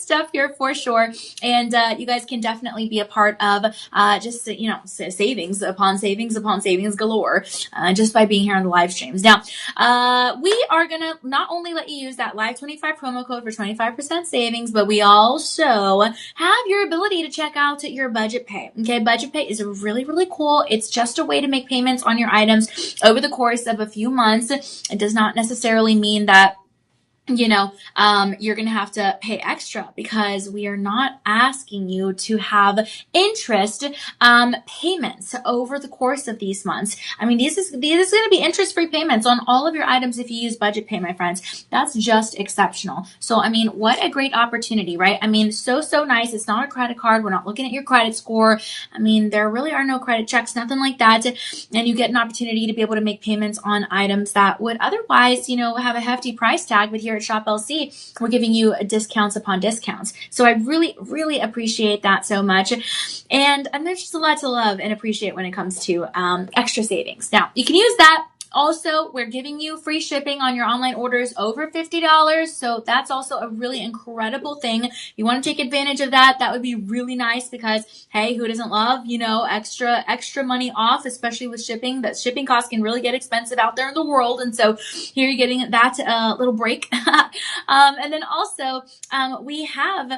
stuff here for sure. And you guys can definitely be a part of just, savings upon savings upon savings galore just by being here on the live streams. Now, we are going to not only let you use that Live 25 promo code for 25% savings, but we also have your ability to check out your budget pay. Okay, budget pay is really, really cool. It's just a way to make payments on your items over the course of a few months. It does not necessarily mean that you're going to have to pay extra, because we are not asking you to have interest payments over the course of these months. I mean, this is going to be interest-free payments on all of your items if you use budget pay, my friends. That's just exceptional. So, I mean, what a great opportunity, right? I mean, so nice. It's not a credit card. We're not looking at your credit score. I mean, there really are no credit checks, nothing like that. And you get an opportunity to be able to make payments on items that would otherwise, have a hefty price tag, but here at Shop LC, we're giving you discounts upon discounts. So I really, really appreciate that so much. And there's just a lot to love and appreciate when it comes to extra savings. Now, you can use that. Also, we're giving you free shipping on your online orders over $50. So that's also a really incredible thing. If you want to take advantage of that, that would be really nice, because, hey, who doesn't love, extra money off, especially with shipping? That shipping costs can really get expensive out there in the world. And so here you're getting that little break. And then also, we have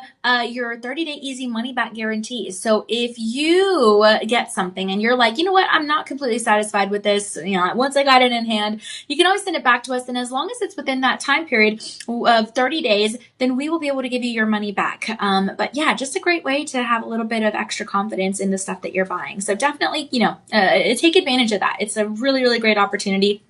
your 30-day easy money back guarantees. So if you get something and you're like, you know what, I'm not completely satisfied with this, once I got it in hand, you can always send it back to us, and as long as it's within that time period of 30 days, then we will be able to give you your money back. But yeah, just a great way to have a little bit of extra confidence in the stuff that you're buying. So definitely, take advantage of that. It's a really, really great opportunity,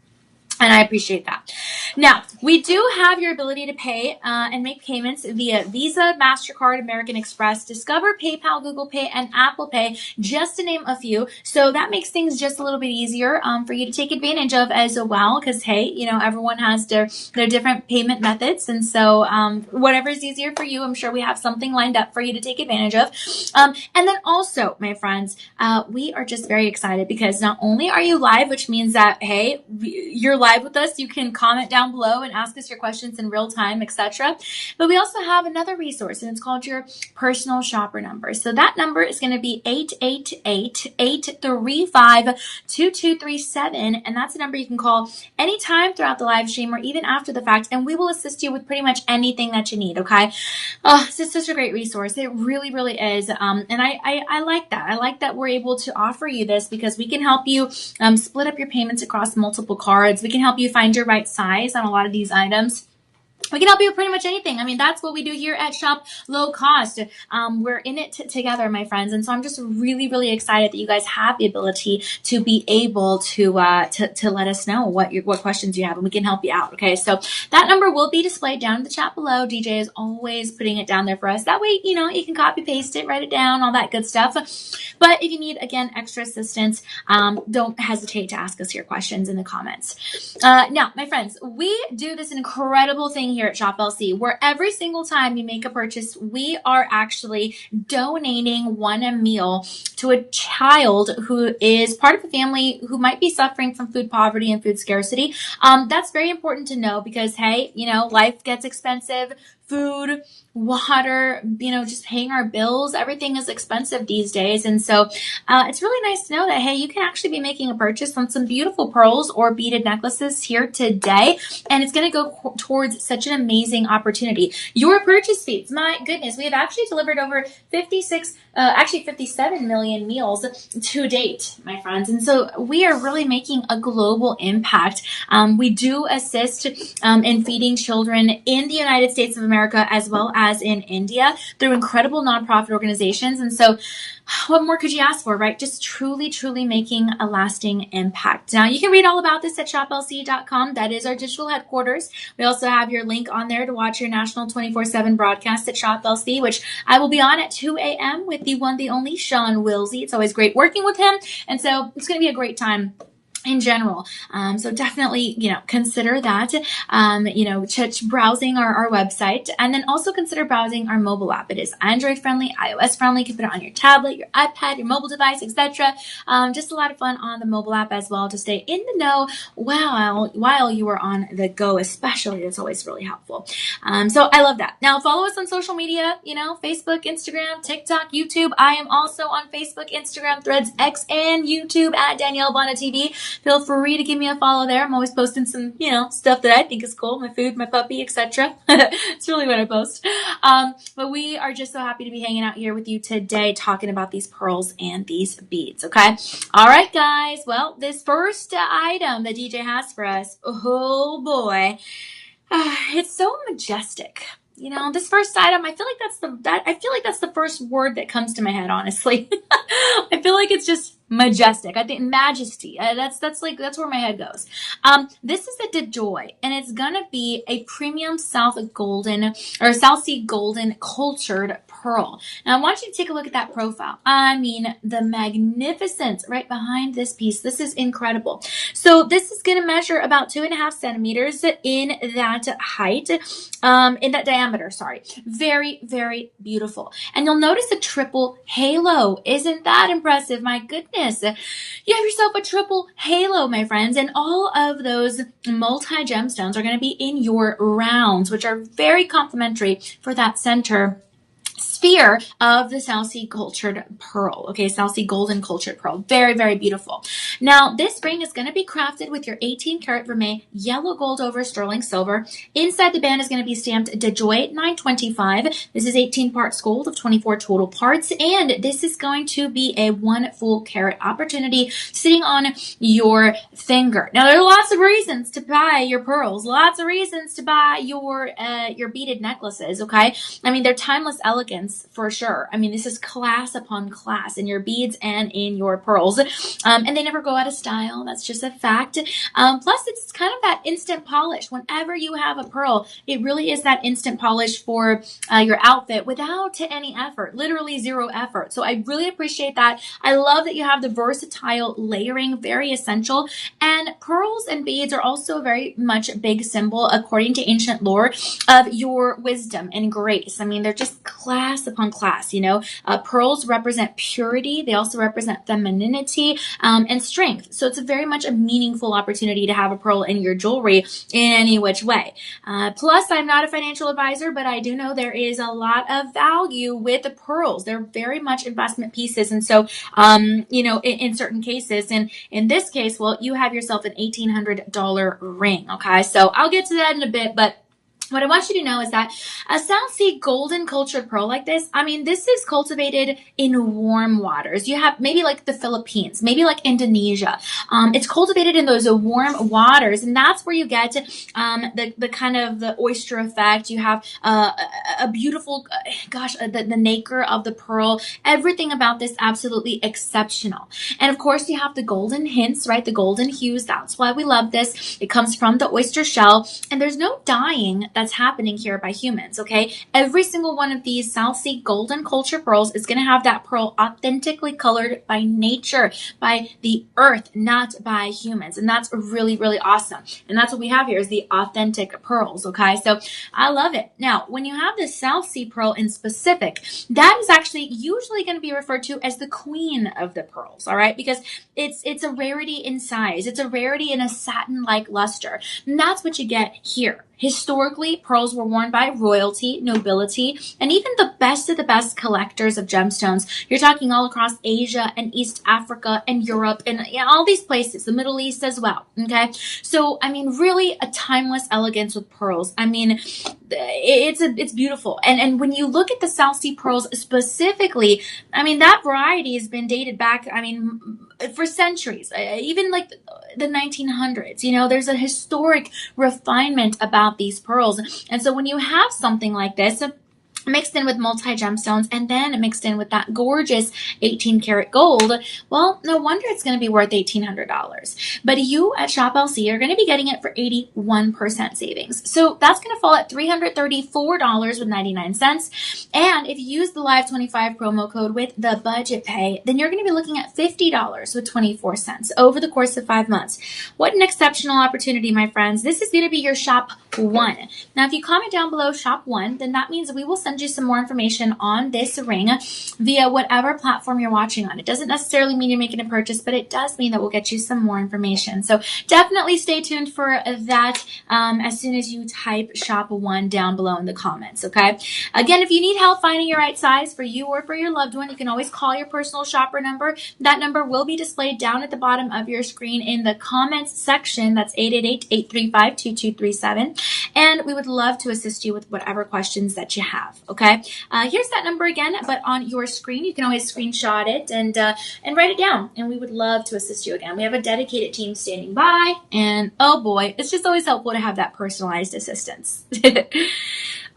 and I appreciate that. Now, we do have your ability to pay and make payments via Visa, MasterCard, American Express, Discover, PayPal, Google Pay, and Apple Pay, just to name a few. So that makes things just a little bit easier for you to take advantage of as well, because, hey, everyone has their different payment methods. And so whatever is easier for you, I'm sure we have something lined up for you to take advantage of. And then also, my friends, we are just very excited, because not only are you live, which means that, hey, you're live with us, you can comment down below and ask us your questions in real time, etc. But we also have another resource, and it's called your personal shopper number. So that number is going to be 888-835-2237, and that's a number you can call anytime throughout the live stream or even after the fact, and we will assist you with pretty much anything that you need. Okay, it's such a great resource. It really, really is, and I like that. I like that we're able to offer you this, because we can help you split up your payments across multiple cards. We can help you find your right size on a lot of these items. We can help you with pretty much anything. I mean, that's what we do here at Shop Low Cost. We're in it together, my friends. And so I'm just really, really excited that you guys have the ability to be able to let us know what questions you have, and we can help you out. Okay, so that number will be displayed down in the chat below. DJ is always putting it down there for us. That way, you can copy paste it, write it down, all that good stuff. But if you need, again, extra assistance, don't hesitate to ask us your questions in the comments. Now, my friends, we do this incredible thing here at Shop LC, where every single time you make a purchase, we are actually donating one meal to a child who is part of a family who might be suffering from food poverty and food scarcity. That's very important to know, because, hey, life gets expensive. Food, water, just paying our bills, everything is expensive these days. And so it's really nice to know that, hey, you can actually be making a purchase on some beautiful pearls or beaded necklaces here today, and it's going to go towards such an amazing opportunity. Your purchase fees, my goodness, we have actually delivered over 57 million meals to date, my friends. And so we are really making a global impact. We do assist in feeding children in the United States of America, as well as in India, through incredible nonprofit organizations. And so what more could you ask for, right? Just truly, truly making a lasting impact. Now, you can read all about this at shoplc.com. That is our digital headquarters. We also have your link on there to watch your national 24/7 broadcast at Shop LC, which I will be on at 2 a.m. with the one, the only Sean Wilsey. It's always great working with him. And so it's going to be a great time in general. So definitely, consider that, browsing our website, and then also consider browsing our mobile app. It is Android friendly, iOS friendly. You can put it on your tablet, your iPad, your mobile device, etc. Just a lot of fun on the mobile app as well to stay in the know while you are on the go, especially. That's always really helpful. So I love that. Now follow us on social media, Facebook, Instagram, TikTok, YouTube. I am also on Facebook, Instagram, Threads, X, and YouTube at Danielle Banda TV. Feel free to give me a follow there. I'm always posting some, stuff that I think is cool. My food, my puppy, etc. It's really what I post. But we are just so happy to be hanging out here with you today talking about these pearls and these beads, okay? All right, guys. Well, this first item that DJ has for us, oh boy, it's so majestic. This first item, I feel like that's the first word that comes to my head, honestly. I feel like it's just majestic. I think majesty. That's where my head goes. This is a DeJoy, and it's gonna be a premium South Sea golden cultured pearl. Now I want you to take a look at that profile. I mean, the magnificence right behind this piece. This is incredible. So this is gonna measure about 2.5 centimeters in that height, in that diameter, sorry. Very, very beautiful. And you'll notice a triple halo. Isn't that impressive? My goodness. You have yourself a triple halo, my friends, and all of those multi-gemstones are going to be in your rounds, which are very complementary for that center sphere of the South Sea cultured pearl. Okay, South Sea golden cultured pearl. Very, very beautiful. Now, this ring is going to be crafted with your 18 karat vermeil yellow gold over sterling silver. Inside the band is going to be stamped DeJoy 925. This is 18 parts gold of 24 total parts, and this is going to be a 1 full carat opportunity sitting on your finger. Now, there are lots of reasons to buy your pearls, lots of reasons to buy your beaded necklaces, okay? I mean, they're timeless elegance for sure. I mean, this is class upon class in your beads and in your pearls. And they never go out of style. That's just a fact. Plus, it's kind of that instant polish. Whenever you have a pearl, it really is that instant polish for your outfit without any effort, literally zero effort. So I really appreciate that. I love that you have the versatile layering, very essential. And pearls and beads are also very much a big symbol, according to ancient lore, of your wisdom and grace. I mean, they're just class upon class, pearls represent purity. They also represent femininity and strength. So it's very much a meaningful opportunity to have a pearl in your jewelry in any which way. Plus, I'm not a financial advisor, but I do know there is a lot of value with the pearls. They're very much investment pieces. And so, in certain cases, and in this case, well, you have yourself an $1,800 ring. Okay. So I'll get to that in a bit, but what I want you to know is that a South Sea golden cultured pearl like this, I mean, this is cultivated in warm waters. You have maybe like the Philippines, maybe like Indonesia. It's cultivated in those warm waters, and that's where you get the kind of the oyster effect. You have a beautiful, the nacre of the pearl. Everything about this absolutely exceptional. And of course, you have the golden hints, right? The golden hues. That's why we love this. It comes from the oyster shell, and there's no dyeing that's happening here by humans, okay? Every single one of these South Sea golden culture pearls is going to have that pearl authentically colored by nature, by the earth, not by humans. And that's really, really awesome. And that's what we have here is the authentic pearls, okay? So I love it. Now, when you have the South Sea pearl in specific, that is actually usually going to be referred to as the queen of the pearls, all right? Because it's a rarity in size. It's a rarity in a satin-like luster. And that's what you get here. Historically, pearls were worn by royalty, nobility, and even the best of the best collectors of gemstones. You're talking all across Asia and East Africa and Europe and all these places, the Middle East as well, okay? So, I mean, really a timeless elegance with pearls. I mean, it's beautiful. And when you look at the South Sea pearls specifically, I mean, that variety has been dated back, for centuries, even like the 1900s. There's a historic refinement about these pearls. And so when you have something like this, mixed in with multi gemstones, and then mixed in with that gorgeous 18 karat gold, well, no wonder it's going to be worth $1,800. But you at Shop LC are going to be getting it for 81% savings. So that's going to fall at $334.99. And if you use the Live 25 promo code with the budget pay, then you're going to be looking at $50.24 over the course of 5 months. What an exceptional opportunity, my friends. This is going to be your Shop 1. Now, if you comment down below Shop 1, then that means we will send you some more information on this ring via whatever platform you're watching on. It doesn't necessarily mean you're making a purchase, but it does mean that we'll get you some more information. So definitely stay tuned for that as soon as you type Shop 1 down below in the comments, okay? Again, if you need help finding your right size for you or for your loved one, you can always call your personal shopper number. That number will be displayed down at the bottom of your screen in the comments section. That's 888-835-2237. And we would love to assist you with whatever questions that you have, okay? Here's that number again, but on your screen, you can always screenshot it and write it down, and we would love to assist you again. We have a dedicated team standing by, and oh boy, it's just always helpful to have that personalized assistance.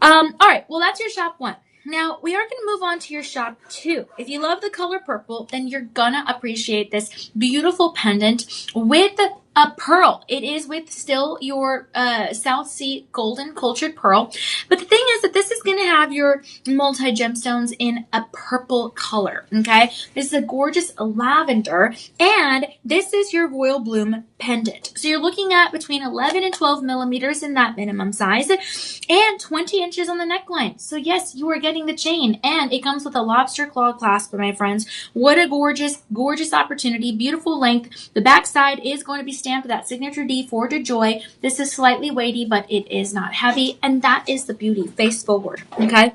All right, well, that's your Shop 1. Now, we are going to move on to your Shop 2. If you love the color purple, then you're going to appreciate this beautiful pendant with a pearl. It is with still your South Sea golden cultured pearl. But the thing is that this is going to have your multi gemstones in a purple color. Okay, this is a gorgeous lavender, and this is your royal bloom pendant. So you're looking at between 11 and 12 millimeters in that minimum size, and 20 inches on the neckline. So yes, you are getting the chain, and it comes with a lobster claw clasp, my friends. What a gorgeous, gorgeous opportunity. Beautiful length. The back side is going to be stamped with that signature D, Forward to Joy. This is slightly weighty, but it is not heavy, and that is the beauty. Face forward, okay?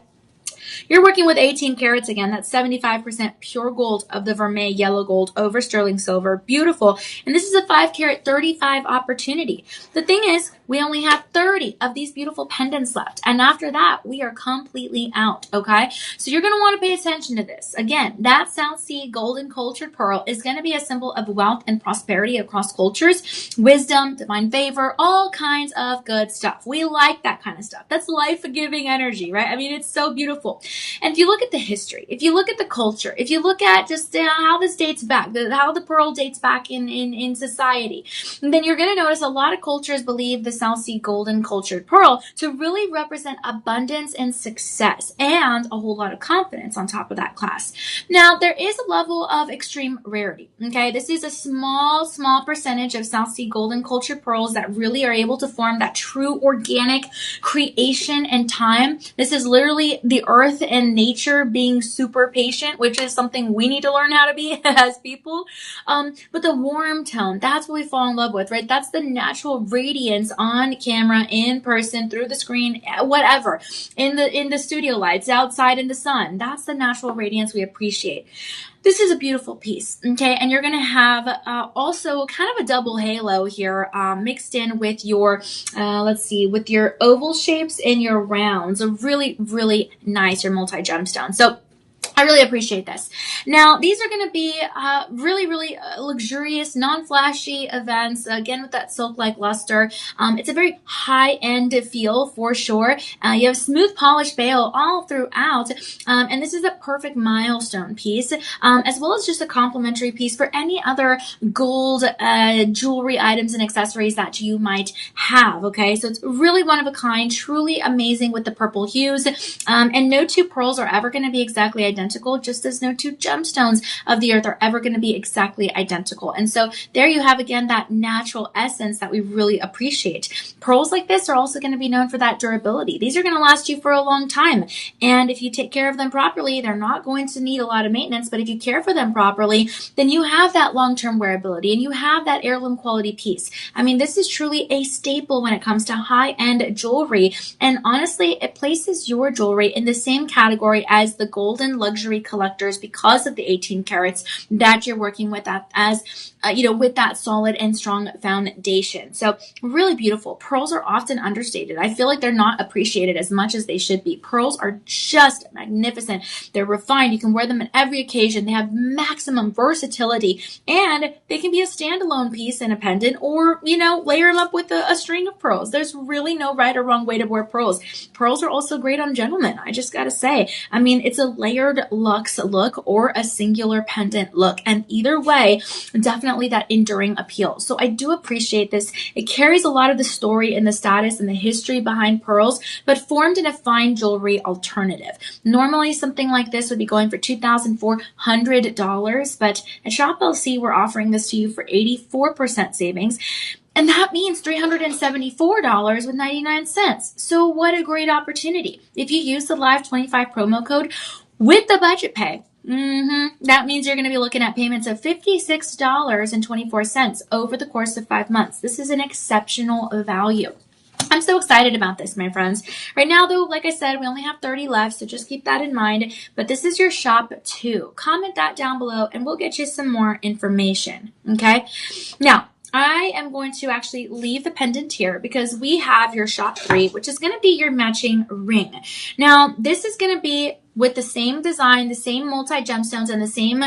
You're working with 18 carats again. That's 75% pure gold of the vermeil yellow gold over sterling silver. Beautiful. And this is a 5 carat 35 opportunity. The thing is, we only have 30 of these beautiful pendants left. And after that, we are completely out, okay? So you're going to want to pay attention to this. Again, that South Sea golden cultured pearl is going to be a symbol of wealth and prosperity across cultures, wisdom, divine favor, all kinds of good stuff. We like that kind of stuff. That's life-giving energy, right? I mean, it's so beautiful. And if you look at the history, if you look at the culture, if you look at just how this dates back, how the pearl dates back in society, then you're going to notice a lot of cultures believe the South Sea golden cultured pearl to really represent abundance and success and a whole lot of confidence on top of that class. Now, there is a level of extreme rarity, okay? This is a small percentage of South Sea golden cultured pearls that really are able to form that true organic creation and time. This is literally the earth and nature being super patient, which is something we need to learn how to be as people. But the warm tone, that's what we fall in love with, right? That's the natural radiance on camera, in person, through the screen, whatever, in the studio lights, outside in the sun. That's the natural radiance we appreciate. This is a beautiful piece, okay? And you're going to have also kind of a double halo here mixed in with your, let's see, with your oval shapes and your rounds. A really, really nice, your multi-gemstone. So I really appreciate this. Now, these are going to be really, really luxurious, non-flashy events, again, with that silk-like luster. It's a very high-end feel for sure. You have smooth polished bail all throughout, and this is a perfect milestone piece, as well as just a complimentary piece for any other gold jewelry items and accessories that you might have, okay? So it's really one of a kind, truly amazing with the purple hues, and no two pearls are ever going to be exactly identical, just as no two gemstones of the earth are ever going to be exactly identical. And so there you have again that natural essence that we really appreciate. Pearls like this are also going to be known for that durability. These are going to last you for a long time. And if you take care of them properly, they're not going to need a lot of maintenance, but if you care for them properly, then you have that long-term wearability and you have that heirloom quality piece. I mean, this is truly a staple when it comes to high-end jewelry. And honestly, it places your jewelry in the same category as the golden luxury luxury collectors because of the 18 carats that you're working with that as, with that solid and strong foundation. So really beautiful. Pearls are often understated. I feel like they're not appreciated as much as they should be. Pearls are just magnificent. They're refined. You can wear them on every occasion. They have maximum versatility, and they can be a standalone piece in a pendant, or, layer them up with a string of pearls. There's really no right or wrong way to wear pearls. Pearls are also great on gentlemen. I just gotta say, it's a layered luxe look or a singular pendant look. And either way, definitely that enduring appeal. So I do appreciate this. It carries a lot of the story and the status and the history behind pearls, but formed in a fine jewelry alternative. Normally something like this would be going for $2,400, but at Shop LC, we're offering this to you for 84% savings. And that means $374.99. So what a great opportunity. If you use the Live 25 promo code with the budget pay, that means you're going to be looking at payments of $56.24 over the course of 5 months. This is an exceptional value. I'm so excited about this, my friends. Right now, though, like I said, we only have 30 left, so just keep that in mind. But this is your shop 2. Comment that down below, and we'll get you some more information, okay? Now, I am going to actually leave the pendant here because we have your shop 3, which is going to be your matching ring. Now, this is going to be with the same design, the same multi-gemstones, and the same,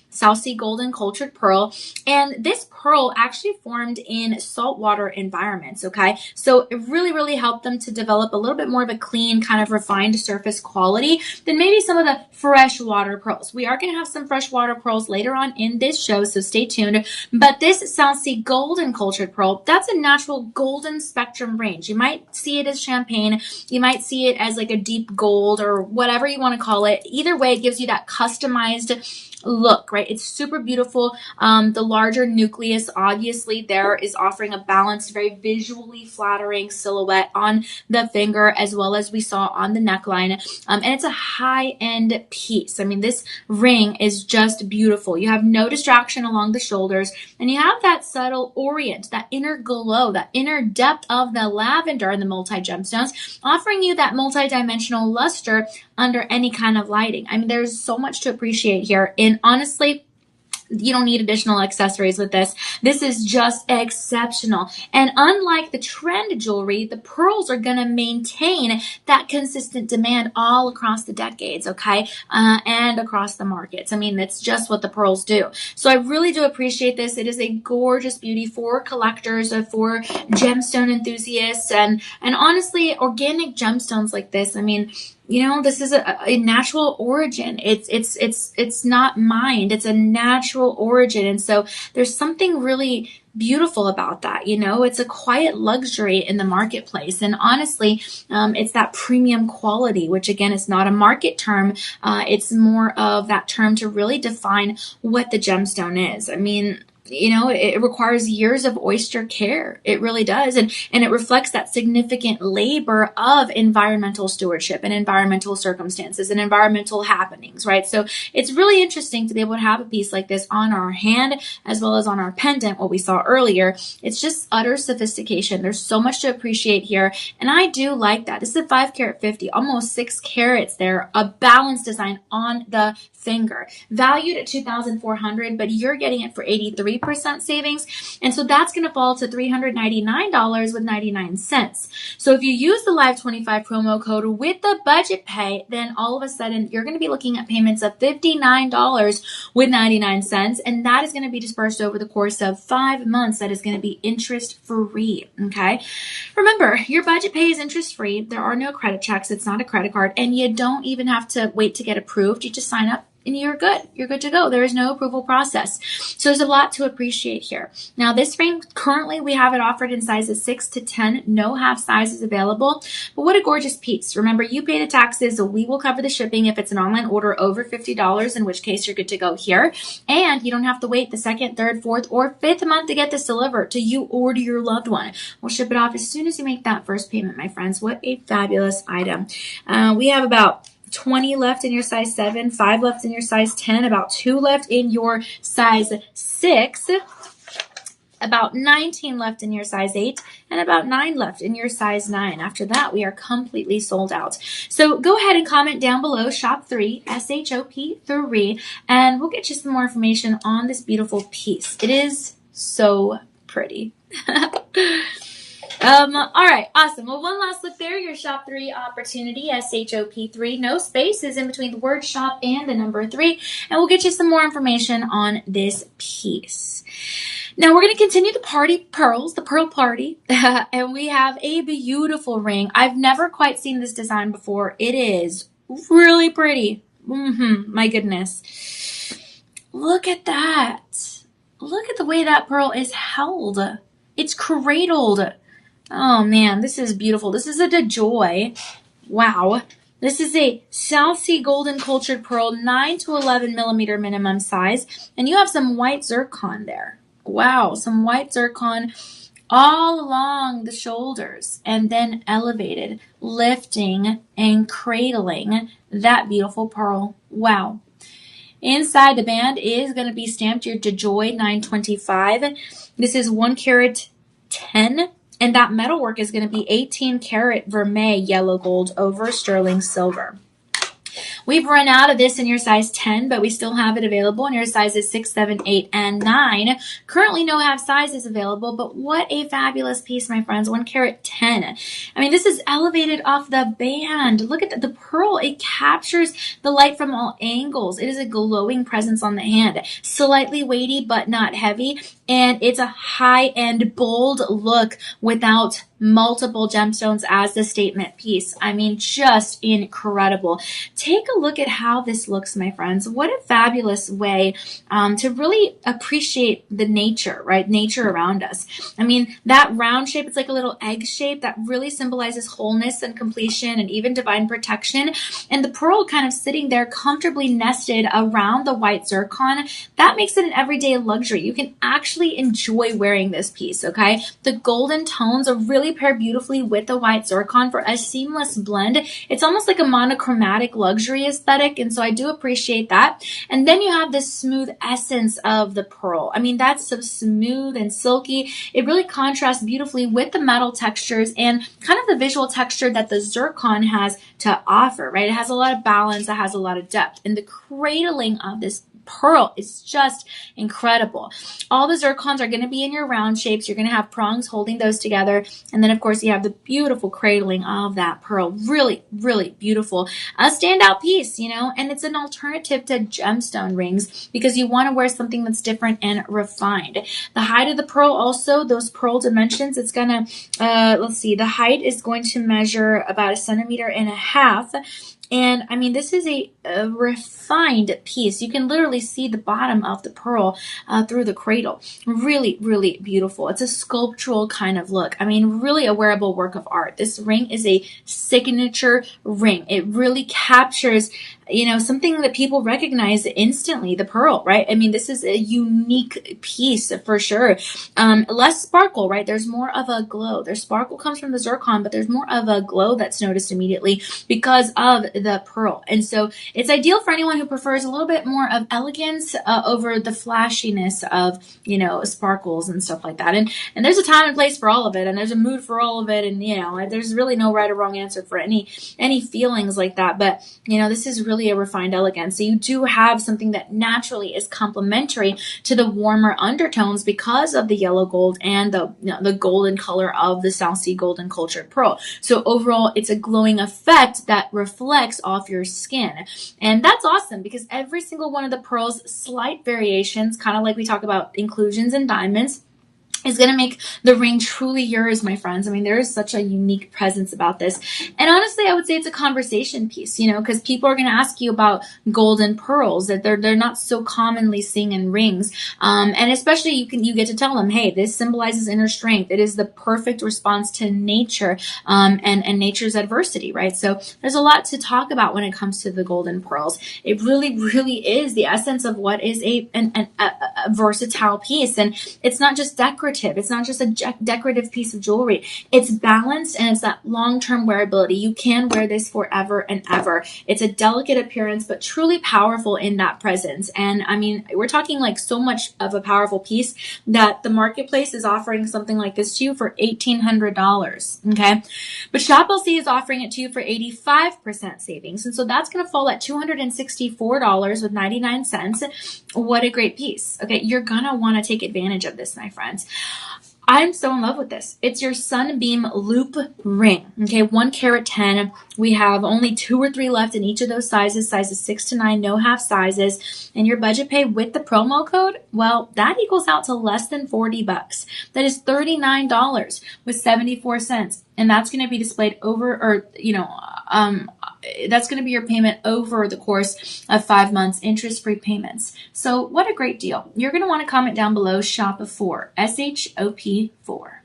South Sea golden cultured pearl. And this pearl actually formed in saltwater environments, okay? So it really, really helped them to develop a little bit more of a clean, kind of refined surface quality than maybe some of the freshwater pearls. We are going to have some freshwater pearls later on in this show, so stay tuned. But this South Sea golden cultured pearl, that's a natural golden spectrum range. You might see it as champagne. You might see it as like a deep gold or whatever you want to call it. Either way, it gives you that customized look, right? It's super beautiful. The larger nucleus, obviously, there is offering a balanced, very visually flattering silhouette on the finger, as well as we saw on the neckline. And it's a high-end piece. This ring is just beautiful. You have no distraction along the shoulders, and you have that subtle orient, that inner glow, that inner depth of the lavender and the multi-gemstones, offering you that multi-dimensional luster under any kind of lighting. There's so much to appreciate here. And honestly, you don't need additional accessories with this. This is just exceptional. And unlike the trend jewelry, the pearls are going to maintain that consistent demand all across the decades, okay? And across the markets. That's just what the pearls do. So I really do appreciate this. It is a gorgeous beauty for collectors, for gemstone enthusiasts, and honestly, organic gemstones like this. This is a natural origin. It's not mined. It's a natural origin. And so there's something really beautiful about that. It's a quiet luxury in the marketplace. And honestly, it's that premium quality, which again, is not a market term. It's more of that term to really define what the gemstone is. It requires years of oyster care. It really does. And it reflects that significant labor of environmental stewardship and environmental circumstances and environmental happenings, right? So it's really interesting to be able to have a piece like this on our hand as well as on our pendant, what we saw earlier. It's just utter sophistication. There's so much to appreciate here. And I do like that. This is a 5 carat 50, almost 6 carats there, a balanced design on the finger, valued at $2,400, but you're getting it for 83% savings. And so that's going to fall to $399.99. So if you use the Live 25 promo code with the budget pay, then all of a sudden you're going to be looking at payments of $59.99. And that is going to be dispersed over the course of 5 months. That is going to be interest free. Okay. Remember, your budget pay is interest free. There are no credit checks. It's not a credit card, and you don't even have to wait to get approved. You just sign up and you're good. You're good to go. There is no approval process. So there's a lot to appreciate here. Now, this ring, currently we have it offered in sizes 6 to 10, no half sizes available. But what a gorgeous piece. Remember, you pay the taxes, so we will cover the shipping if it's an online order over $50, in which case you're good to go here. And you don't have to wait the 2nd, 3rd, 4th, or 5th month to get this delivered to you or to your loved one. We'll ship it off as soon as you make that first payment, my friends. What a fabulous item. We have about 20 left in your size 7, 5 left in your size 10, about 2 left in your size 6. about 19 left in your size 8, and about 9 left in your size 9. After that, we are completely sold out. So go ahead and comment down below, shop 3, SHOP 3, and we'll get you some more information on this beautiful piece. It is so pretty. All right, awesome. Well, one last look there, your shop 3 opportunity, SHOP 3, no spaces in between the word shop and the number 3, and we'll get you some more information on this piece. Now we're going to continue the party pearls, the pearl party, and we have a beautiful ring. I've never quite seen this design before. It is really pretty. My goodness. Look at that. Look at the way that pearl is held. It's cradled. Oh man, this is beautiful. This is a DeJoy. Wow. This is a South Sea golden cultured pearl, 9 to 11 millimeter minimum size, and you have some white zircon there. Wow, some white zircon all along the shoulders and then elevated, lifting and cradling that beautiful pearl. Wow. Inside the band is going to be stamped your DeJoy 925. This is 1 carat 10, and that metalwork is going to be 18 karat vermeil yellow gold over sterling silver. We've run out of this in your size 10, but we still have it available in your sizes 6, 7, 8, and 9. Currently no half sizes available, but what a fabulous piece, my friends. 1 carat 10. I mean, this is elevated off the band. Look at the pearl. It captures the light from all angles. It is a glowing presence on the hand. Slightly weighty, but not heavy. And it's a high-end, bold look without multiple gemstones as the statement piece. I mean, just incredible. Take a look at how this looks, my friends. What a fabulous way to really appreciate the nature, right? Nature around us. I mean, that round shape, it's like a little egg shape that really symbolizes wholeness and completion and even divine protection. And the pearl kind of sitting there comfortably nested around the white zircon, that makes it an everyday luxury. You can actually enjoy wearing this piece, okay? The golden tones really pair beautifully with the white zircon for a seamless blend. It's almost like a monochromatic luxury aesthetic, and so I do appreciate that. And then you have this smooth essence of the pearl. I mean, that's so smooth and silky. It really contrasts beautifully with the metal textures and kind of the visual texture that the zircon has to offer, right? It has a lot of balance, it has a lot of depth, and the cradling of this pearl is just incredible. All the zircons are going to be in your round shapes. You're going to have prongs holding those together. And then, of course, you have the beautiful cradling of that pearl. Really, really beautiful. A standout piece, you know, and it's an alternative to gemstone rings because you want to wear something that's different and refined. The height of the pearl also, those pearl dimensions, it's going to, let's see, the height is going to measure about 1.5 centimeters. And I mean, this is a refined piece. You can literally see the bottom of the pearl through the cradle. Really, really beautiful. It's a sculptural kind of look. I mean, really a wearable work of art. This ring is a signature ring. It really captures, you know, something that people recognize instantly, the pearl, right? I mean, this is a unique piece for sure. Less sparkle, right? There's more of a glow. There's sparkle comes from the zircon, but there's more of a glow that's noticed immediately because of the pearl. And so it's ideal for anyone who prefers a little bit more of elegance over the flashiness of, you know, sparkles and stuff like that. And there's a time and place for all of it, and there's a mood for all of it. And, you know, there's really no right or wrong answer for any feelings like that. But, you know, this is really a refined elegance. So you do have something that naturally is complementary to the warmer undertones because of the yellow gold and the, you know, the golden color of the South Sea golden cultured pearl. So overall, it's a glowing effect that reflects off your skin. And that's awesome because every single one of the pearls, slight variations, kind of like we talk about inclusions and diamonds, is going to make the ring truly yours, my friends. I mean, there is such a unique presence about this. And honestly, I would say it's a conversation piece, you know, because people are going to ask you about golden pearls that they're not so commonly seen in rings. And especially you get to tell them, hey, this symbolizes inner strength. It is the perfect response to nature, and nature's adversity, right? So there's a lot to talk about when it comes to the golden pearls. It really, really is the essence of what is a versatile piece. And it's not just decorative. It's not just a decorative piece of jewelry. It's balanced and it's that long-term wearability. You can wear this forever and ever. It's a delicate appearance, but truly powerful in that presence. And I mean, we're talking like so much of a powerful piece that the marketplace is offering something like this to you for $1,800. Okay. But Shop LC is offering it to you for 85% savings. And so that's going to fall at $264.99. What a great piece. Okay. You're going to want to take advantage of this, my friends. I'm so in love with this. It's your Sunbeam Loop ring. Okay, 1 carat 10. We have only 2 or 3 left in each of those sizes 6 to 9, no half sizes. And your budget pay with the promo code, well, that equals out to less than $40. That is $39.74. And that's going to be displayed over, or, that's going to be your payment over the course of 5 months, interest-free payments. So what a great deal. You're going to want to comment down below, shop of 4, SHOP 4.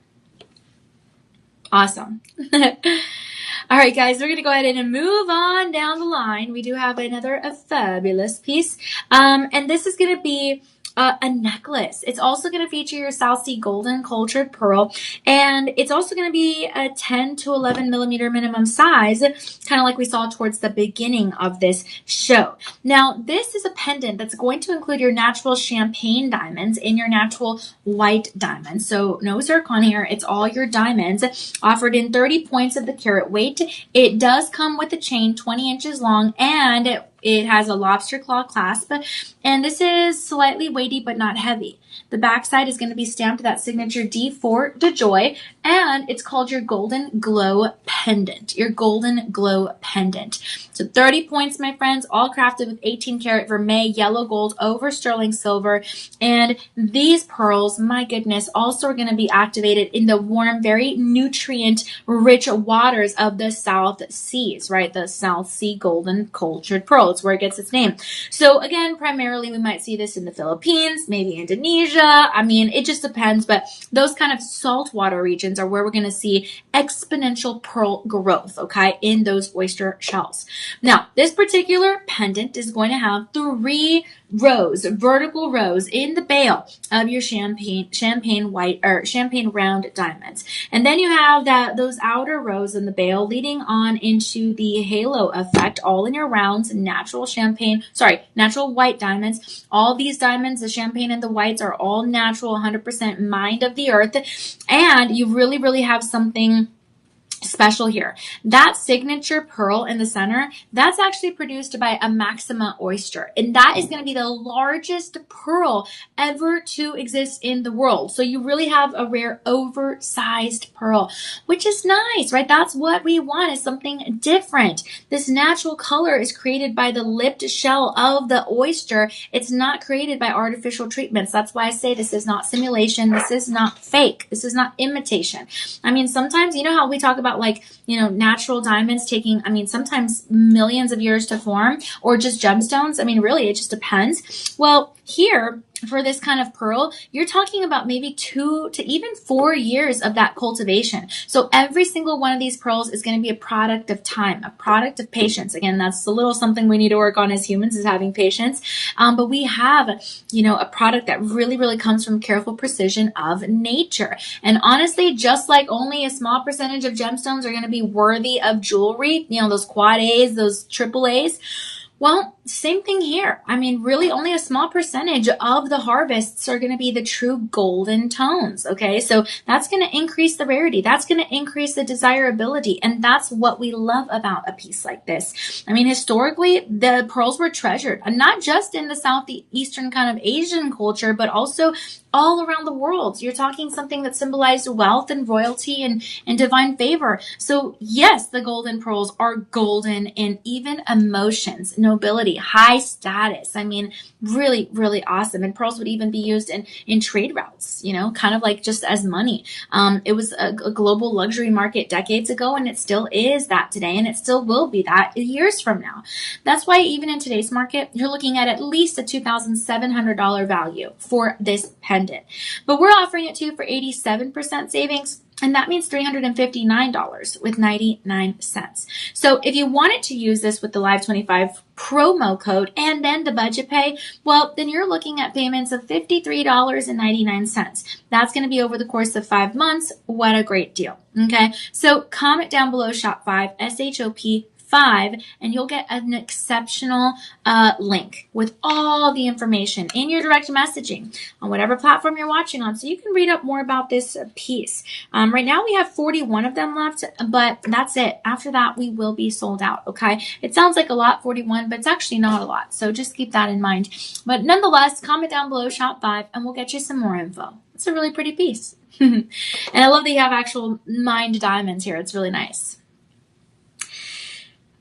Awesome. All right, guys, we're going to go ahead and move on down the line. We do have another fabulous piece. And this is going to be a necklace. It's also going to feature your South Sea golden cultured pearl, and it's also going to be a 10 to 11 millimeter minimum size, kind of like we saw towards the beginning of this show. Now, this is a pendant that's going to include your natural champagne diamonds and your natural white diamonds. So no zircon here. It's all your diamonds, offered in 30 points of the carat weight. It does come with a chain 20 inches long, and it has a lobster claw clasp, and this is slightly weighty but not heavy. The backside is going to be stamped that signature D4 de Joy, and it's called your Golden Glow Pendant. Your Golden Glow Pendant. So 30 points, my friends, all crafted with 18 karat vermeil, yellow gold over sterling silver. And these pearls, my goodness, also are going to be activated in the warm, very nutrient-rich waters of the South Seas, right? The South Sea Golden Cultured Pearl. It's where it gets its name. So again, primarily we might see this in the Philippines, maybe Indonesia. I mean, it just depends, but those kind of saltwater regions are where we're going to see exponential pearl growth, okay, in those oyster shells. Now, this particular pendant is going to have 3 rows, vertical rows in the bail of your champagne white or champagne round diamonds. And then you have those outer rows in the bail leading on into the halo effect, all in your rounds, natural white diamonds. All these diamonds, the champagne and the whites, are all natural, 100% mined of the earth. And you really, really have something special here. That signature pearl in the center, that's actually produced by a Maxima oyster. And that is going to be the largest pearl ever to exist in the world. So you really have a rare oversized pearl, which is nice, right? That's what we want, is something different. This natural color is created by the lipped shell of the oyster. It's not created by artificial treatments. That's why I say this is not simulation. This is not fake. This is not imitation. I mean, sometimes, you know how we talk about natural diamonds taking, sometimes millions of years to form, or just gemstones. I mean, really, it just depends. Well, here, for this kind of pearl, you're talking about maybe 2 to even 4 years of that cultivation. So every single one of these pearls is going to be a product of time, a product of patience. Again, that's a little something we need to work on as humans, is having patience. But we have, a product that really, really comes from careful precision of nature. And honestly, just like only a small percentage of gemstones are going to be worthy of jewelry, those quad A's, those triple A's, well, same thing here. I mean, really only a small percentage of the harvests are going to be the true golden tones, okay? So that's going to increase the rarity. That's going to increase the desirability. And that's what we love about a piece like this. I mean, historically, the pearls were treasured, and not just in the southeastern kind of Asian culture, but also all around the world. You're talking something that symbolized wealth and royalty and divine favor. So yes, the golden pearls are golden in even emotions, nobility, high status. I mean, really, really awesome. And pearls would even be used in trade routes, kind of like just as money. It was a global luxury market decades ago, and it still is that today, and it still will be that years from now. That's why even in today's market, you're looking at least a $2,700 value for this pendant. But we're offering it to you for 87% savings. And that means $359 with 99 cents. So if you wanted to use this with the Live 25 promo code and then the budget pay, well, then you're looking at payments of $53.99. That's going to be over the course of 5 months. What a great deal. Okay. So comment down below shop 5, SHOP 5, and you'll get an exceptional link with all the information in your direct messaging on whatever platform you're watching on, so you can read up more about this piece. Right now we have 41 of them left, but that's it. After that, we will be sold out, okay? It sounds like a lot, 41, but it's actually not a lot, so just keep that in mind. But nonetheless, comment down below shop 5, and we'll get you some more info. It's a really pretty piece. And I love that you have actual mined diamonds here. It's really nice.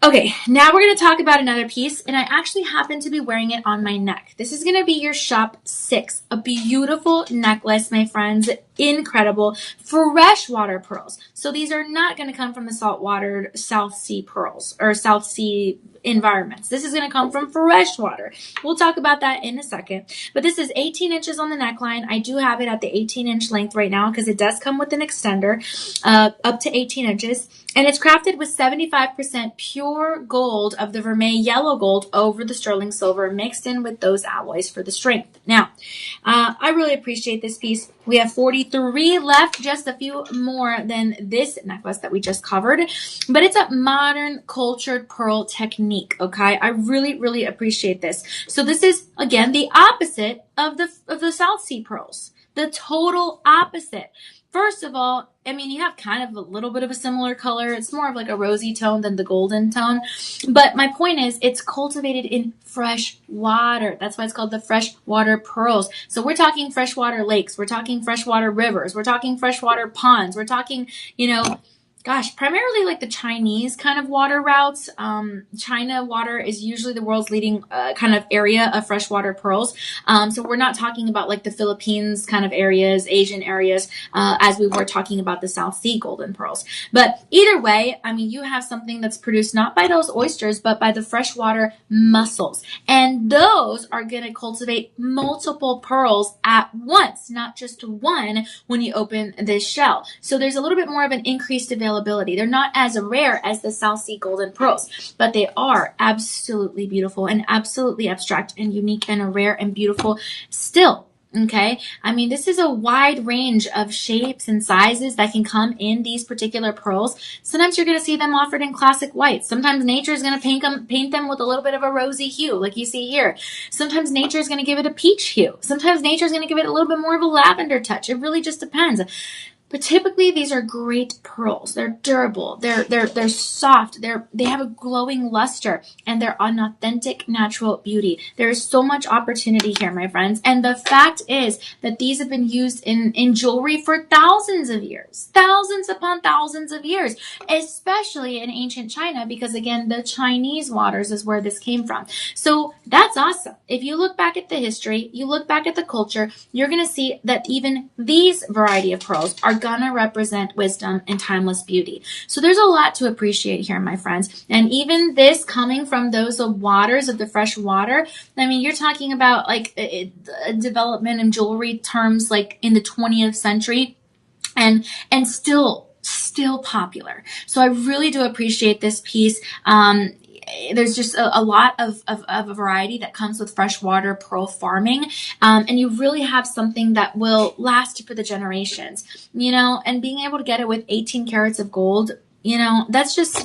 Okay, now we're going to talk about another piece, and I actually happen to be wearing it on my neck. This is going to be your Shop 6, a beautiful necklace, my friends, incredible, freshwater pearls. So these are not going to come from the saltwater South Sea pearls or South Sea environments. This is going to come from freshwater. We'll talk about that in a second. But this is 18 inches on the neckline. I do have it at the 18-inch length right now because it does come with an extender up to 18 inches. And it's crafted with 75% pure gold of the vermeil yellow gold over the sterling silver mixed in with those alloys for the strength. Now, I really appreciate this piece. We have 43 left, just a few more than this necklace that we just covered. But it's a modern cultured pearl technique, okay? I really, really appreciate this. So this is, again, the opposite of the South Sea pearls. The total opposite. First of all, I mean, you have kind of a little bit of a similar color. It's more of like a rosy tone than the golden tone. But my point is, it's cultivated in fresh water. That's why it's called the freshwater pearls. So we're talking freshwater lakes. We're talking freshwater rivers. We're talking freshwater ponds. We're talking, primarily like the Chinese kind of water routes. China water is usually the world's leading kind of area of freshwater pearls. So we're not talking about like the Philippines kind of areas, Asian areas, as we were talking about the South Sea golden pearls. But either way, I mean, you have something that's produced not by those oysters, but by the freshwater mussels. And those are going to cultivate multiple pearls at once, not just one when you open this shell. So there's a little bit more of an increased availability. They're not as rare as the South Sea golden pearls, but they are absolutely beautiful and absolutely abstract and unique and rare and beautiful still. Okay. I mean, this is a wide range of shapes and sizes that can come in these particular pearls. Sometimes you're going to see them offered in classic whites. Sometimes nature is going to paint them with a little bit of a rosy hue, like you see here. Sometimes nature is going to give it a peach hue. Sometimes nature is going to give it a little bit more of a lavender touch. It really just depends. But typically these are great pearls. They're durable. They're soft. They have a glowing luster, and they're an authentic natural beauty. There is so much opportunity here, my friends. And the fact is that these have been used in jewelry for thousands of years, thousands upon thousands of years, especially in ancient China, because again, the Chinese waters is where this came from. So that's awesome. If you look back at the history, you look back at the culture, you're going to see that even these variety of pearls are gonna represent wisdom and timeless beauty. So there's a lot to appreciate here, my friends. And even this coming from those waters of the fresh water, I mean, you're talking about like a development in jewelry terms like in the 20th century and still popular. So I really do appreciate this piece. There's just a lot of a variety that comes with freshwater pearl farming. And you really have something that will last for the generations, and being able to get it with 18 carats of gold, that's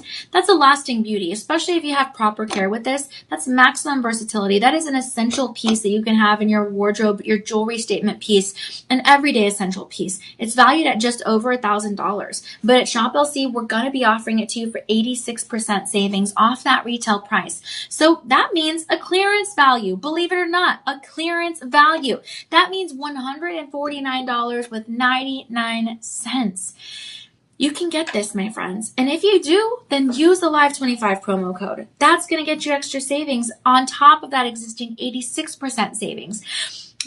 a lasting beauty, especially if you have proper care with this. That's maximum versatility. That is an essential piece that you can have in your wardrobe, your jewelry statement piece, an everyday essential piece. It's valued at just over $1,000. But at Shop LC, we're going to be offering it to you for 86% savings off that retail price. So that means a clearance value. Believe it or not, a clearance value. That means $149 with 99 cents. You can get this, my friends. And if you do, then use the Live 25 promo code. That's going to get you extra savings on top of that existing 86% savings.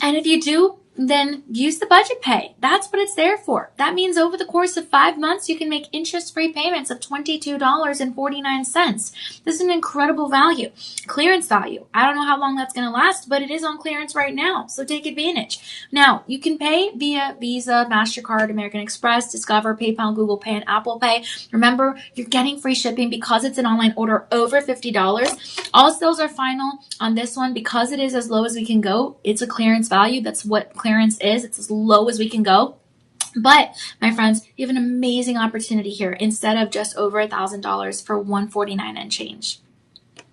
And if you do, then use the budget pay. That's what it's there for. That means over the course of 5 months, you can make interest-free payments of $22.49. This is an incredible value. Clearance value. I don't know how long that's going to last, but it is on clearance right now, so take advantage. Now, you can pay via Visa, MasterCard, American Express, Discover, PayPal, Google Pay, and Apple Pay. Remember, you're getting free shipping because it's an online order over $50. All sales are final on this one because it is as low as we can go. It's a clearance value. That's what clearance is. It's as low as we can go. But my friends, you have an amazing opportunity here instead of just over $1,000 for $149 and change.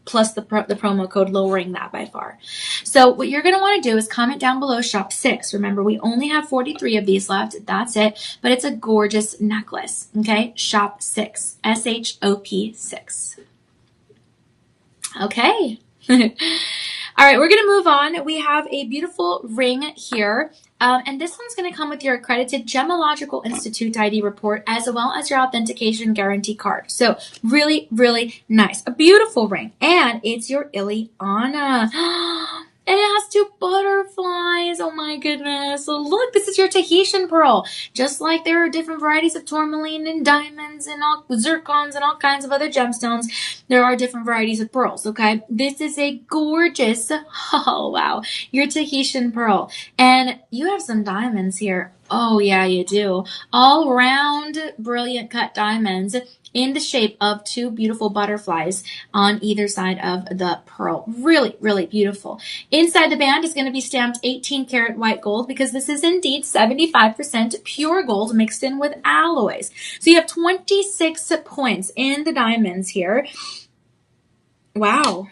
Plus the promo code lowering that by far. So what you're going to want to do is comment down below shop 6. Remember, we only have 43 of these left. That's it. But it's a gorgeous necklace. Okay. Shop 6. SHOP 6. Okay. All right, we're going to move on. We have a beautiful ring here. And this one's going to come with your accredited Gemological Institute ID report as well as your authentication guarantee card. So really, really nice. A beautiful ring. And it's your Ileana. And it has 2 butterflies. Oh my goodness. So look, this is your Tahitian pearl. Just like there are different varieties of tourmaline and diamonds and all zircons and all kinds of other gemstones, there are different varieties of pearls, okay? This is a gorgeous, oh wow, your Tahitian pearl. And you have some diamonds here. Oh yeah, you do. All round brilliant cut diamonds in the shape of 2 beautiful butterflies on either side of the pearl. Really, really beautiful. Inside the band is going to be stamped 18 karat white gold because this is indeed 75% pure gold mixed in with alloys. So you have 26 points in the diamonds here. Wow.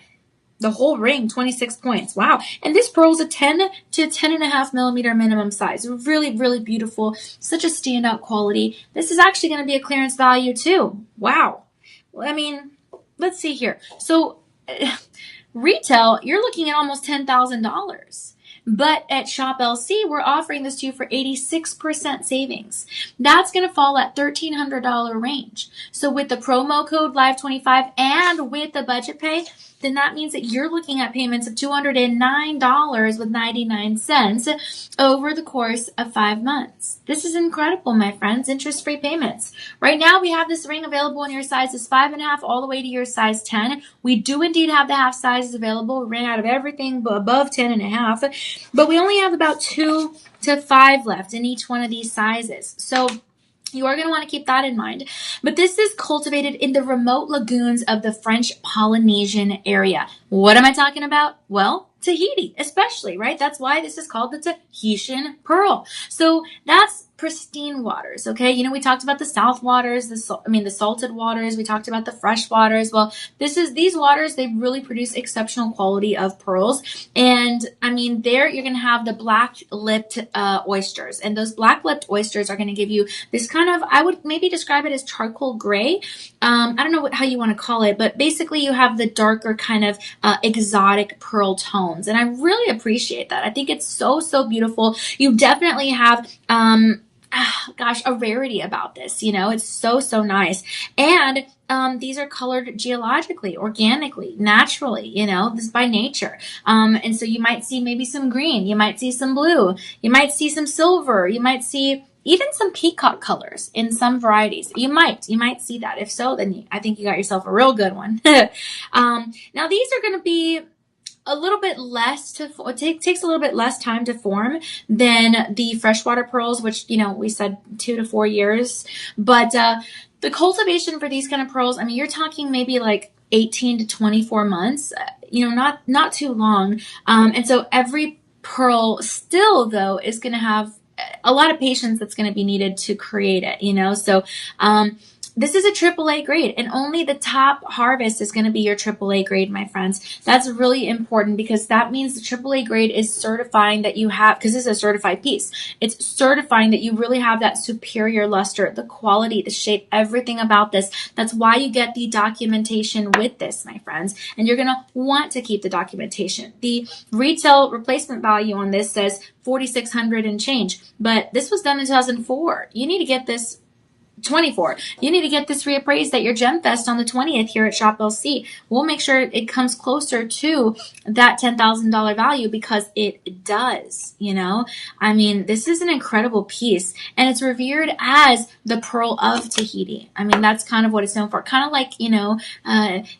The whole ring, 26 points. Wow. And this pearl is a 10 to 10.5 millimeter minimum size. Really, really beautiful. Such a standout quality. This is actually going to be a clearance value too. Wow. I mean, let's see here. So retail, you're looking at almost $10,000. But at Shop LC, we're offering this to you for 86% savings. That's going to fall at $1,300 range. So with the promo code LIVE25 and with the budget pay, then that means that you're looking at payments of $209.99 over the course of 5 months. This is incredible, my friends. Interest-free payments. Right now, we have this ring available in your sizes 5.5 all the way to your size 10. We do indeed have the half sizes available. We ran out of everything above 10.5, but we only have about 2 to 5 left in each one of these sizes. So you are going to want to keep that in mind. But this is cultivated in the remote lagoons of the French Polynesian area. What am I talking about? Well, Tahiti, especially, right? That's why this is called the Tahitian pearl. So that's pristine waters, okay? You know, we talked about the south waters, the salted waters. We talked about the fresh waters. Well, these waters, they really produce exceptional quality of pearls. And I mean, there you're going to have the black-lipped oysters. And those black-lipped oysters are going to give you this kind of, I would maybe describe it as charcoal gray. I don't know how you want to call it, but basically you have the darker kind of exotic pearl tones. And I really appreciate that. I think it's so, so beautiful. You definitely have, a rarity about this, you know, it's so, so nice. And these are colored geologically, organically, naturally, you know, this is by nature. And so you might see maybe some green, you might see some blue, you might see some silver, you might see even some peacock colors in some varieties. You might see that. If so, then I think you got yourself a real good one. Now these are going to be a little bit less it takes a little bit less time to form than the freshwater pearls, which, you know, we said 2 to 4 years. But the cultivation for these kind of pearls, I mean, you're talking maybe like 18 to 24 months, you know, not too long. And so every pearl still, though, is going to have a lot of patience that's going to be needed to create it, you know. So this is a AAA grade, and only the top harvest is going to be your AAA grade, my friends. That's really important because that means the AAA grade is certifying that you have, because this is a certified piece, it's certifying that you really have that superior luster, the quality, the shape, everything about this. That's why you get the documentation with this, my friends, and you're going to want to keep the documentation. The retail replacement value on this says $4,600 and change, but this was done in 2004. You need to get this 24. You need to get this reappraised at your Gem Fest on the 20th here at Shop LC. We'll make sure it comes closer to that $10,000 value, because it does, you know? I mean, this is an incredible piece, and it's revered as the Pearl of Tahiti. I mean, that's kind of what it's known for. Kind of like, you know,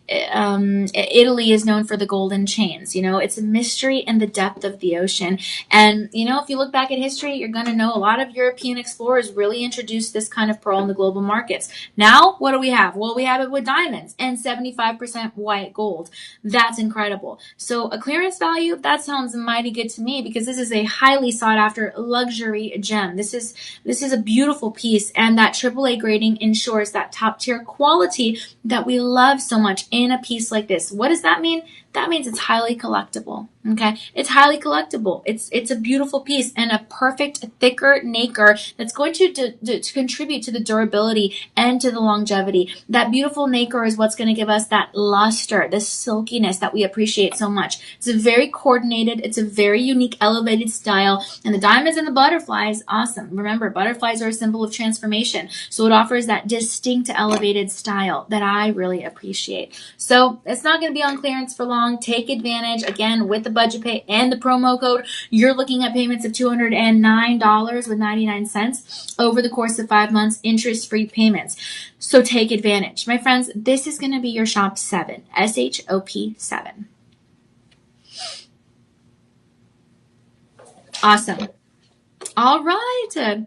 Italy is known for the golden chains. You know, it's a mystery in the depth of the ocean. And, you know, if you look back at history, you're going to know a lot of European explorers really introduced this kind of pearl in the global markets. Now, what do we have? Well, we have it with diamonds and 75% white gold. That's incredible. So a clearance value, that sounds mighty good to me, because this is a highly sought after luxury gem. This is a beautiful piece, and that AAA grading ensures that top tier quality that we love so much in a piece like this. What does that mean? That means it's highly collectible. Okay, it's highly collectible. It's a beautiful piece and a perfect thicker nacre that's going to contribute to the durability and to the longevity. That beautiful nacre is what's going to give us that luster, the silkiness that we appreciate so much. It's a very coordinated, it's a very unique elevated style, and the diamonds and the butterflies, awesome. Remember, butterflies are a symbol of transformation, so it offers that distinct elevated style that I really appreciate. So it's not going to be on clearance for long. Take advantage. Again, with the budget pay and the promo code, you're looking at payments of $209.99 over the course of 5 months, interest-free payments. So take advantage. My friends, this is going to be your shop 7, SHOP 7. Awesome. All right.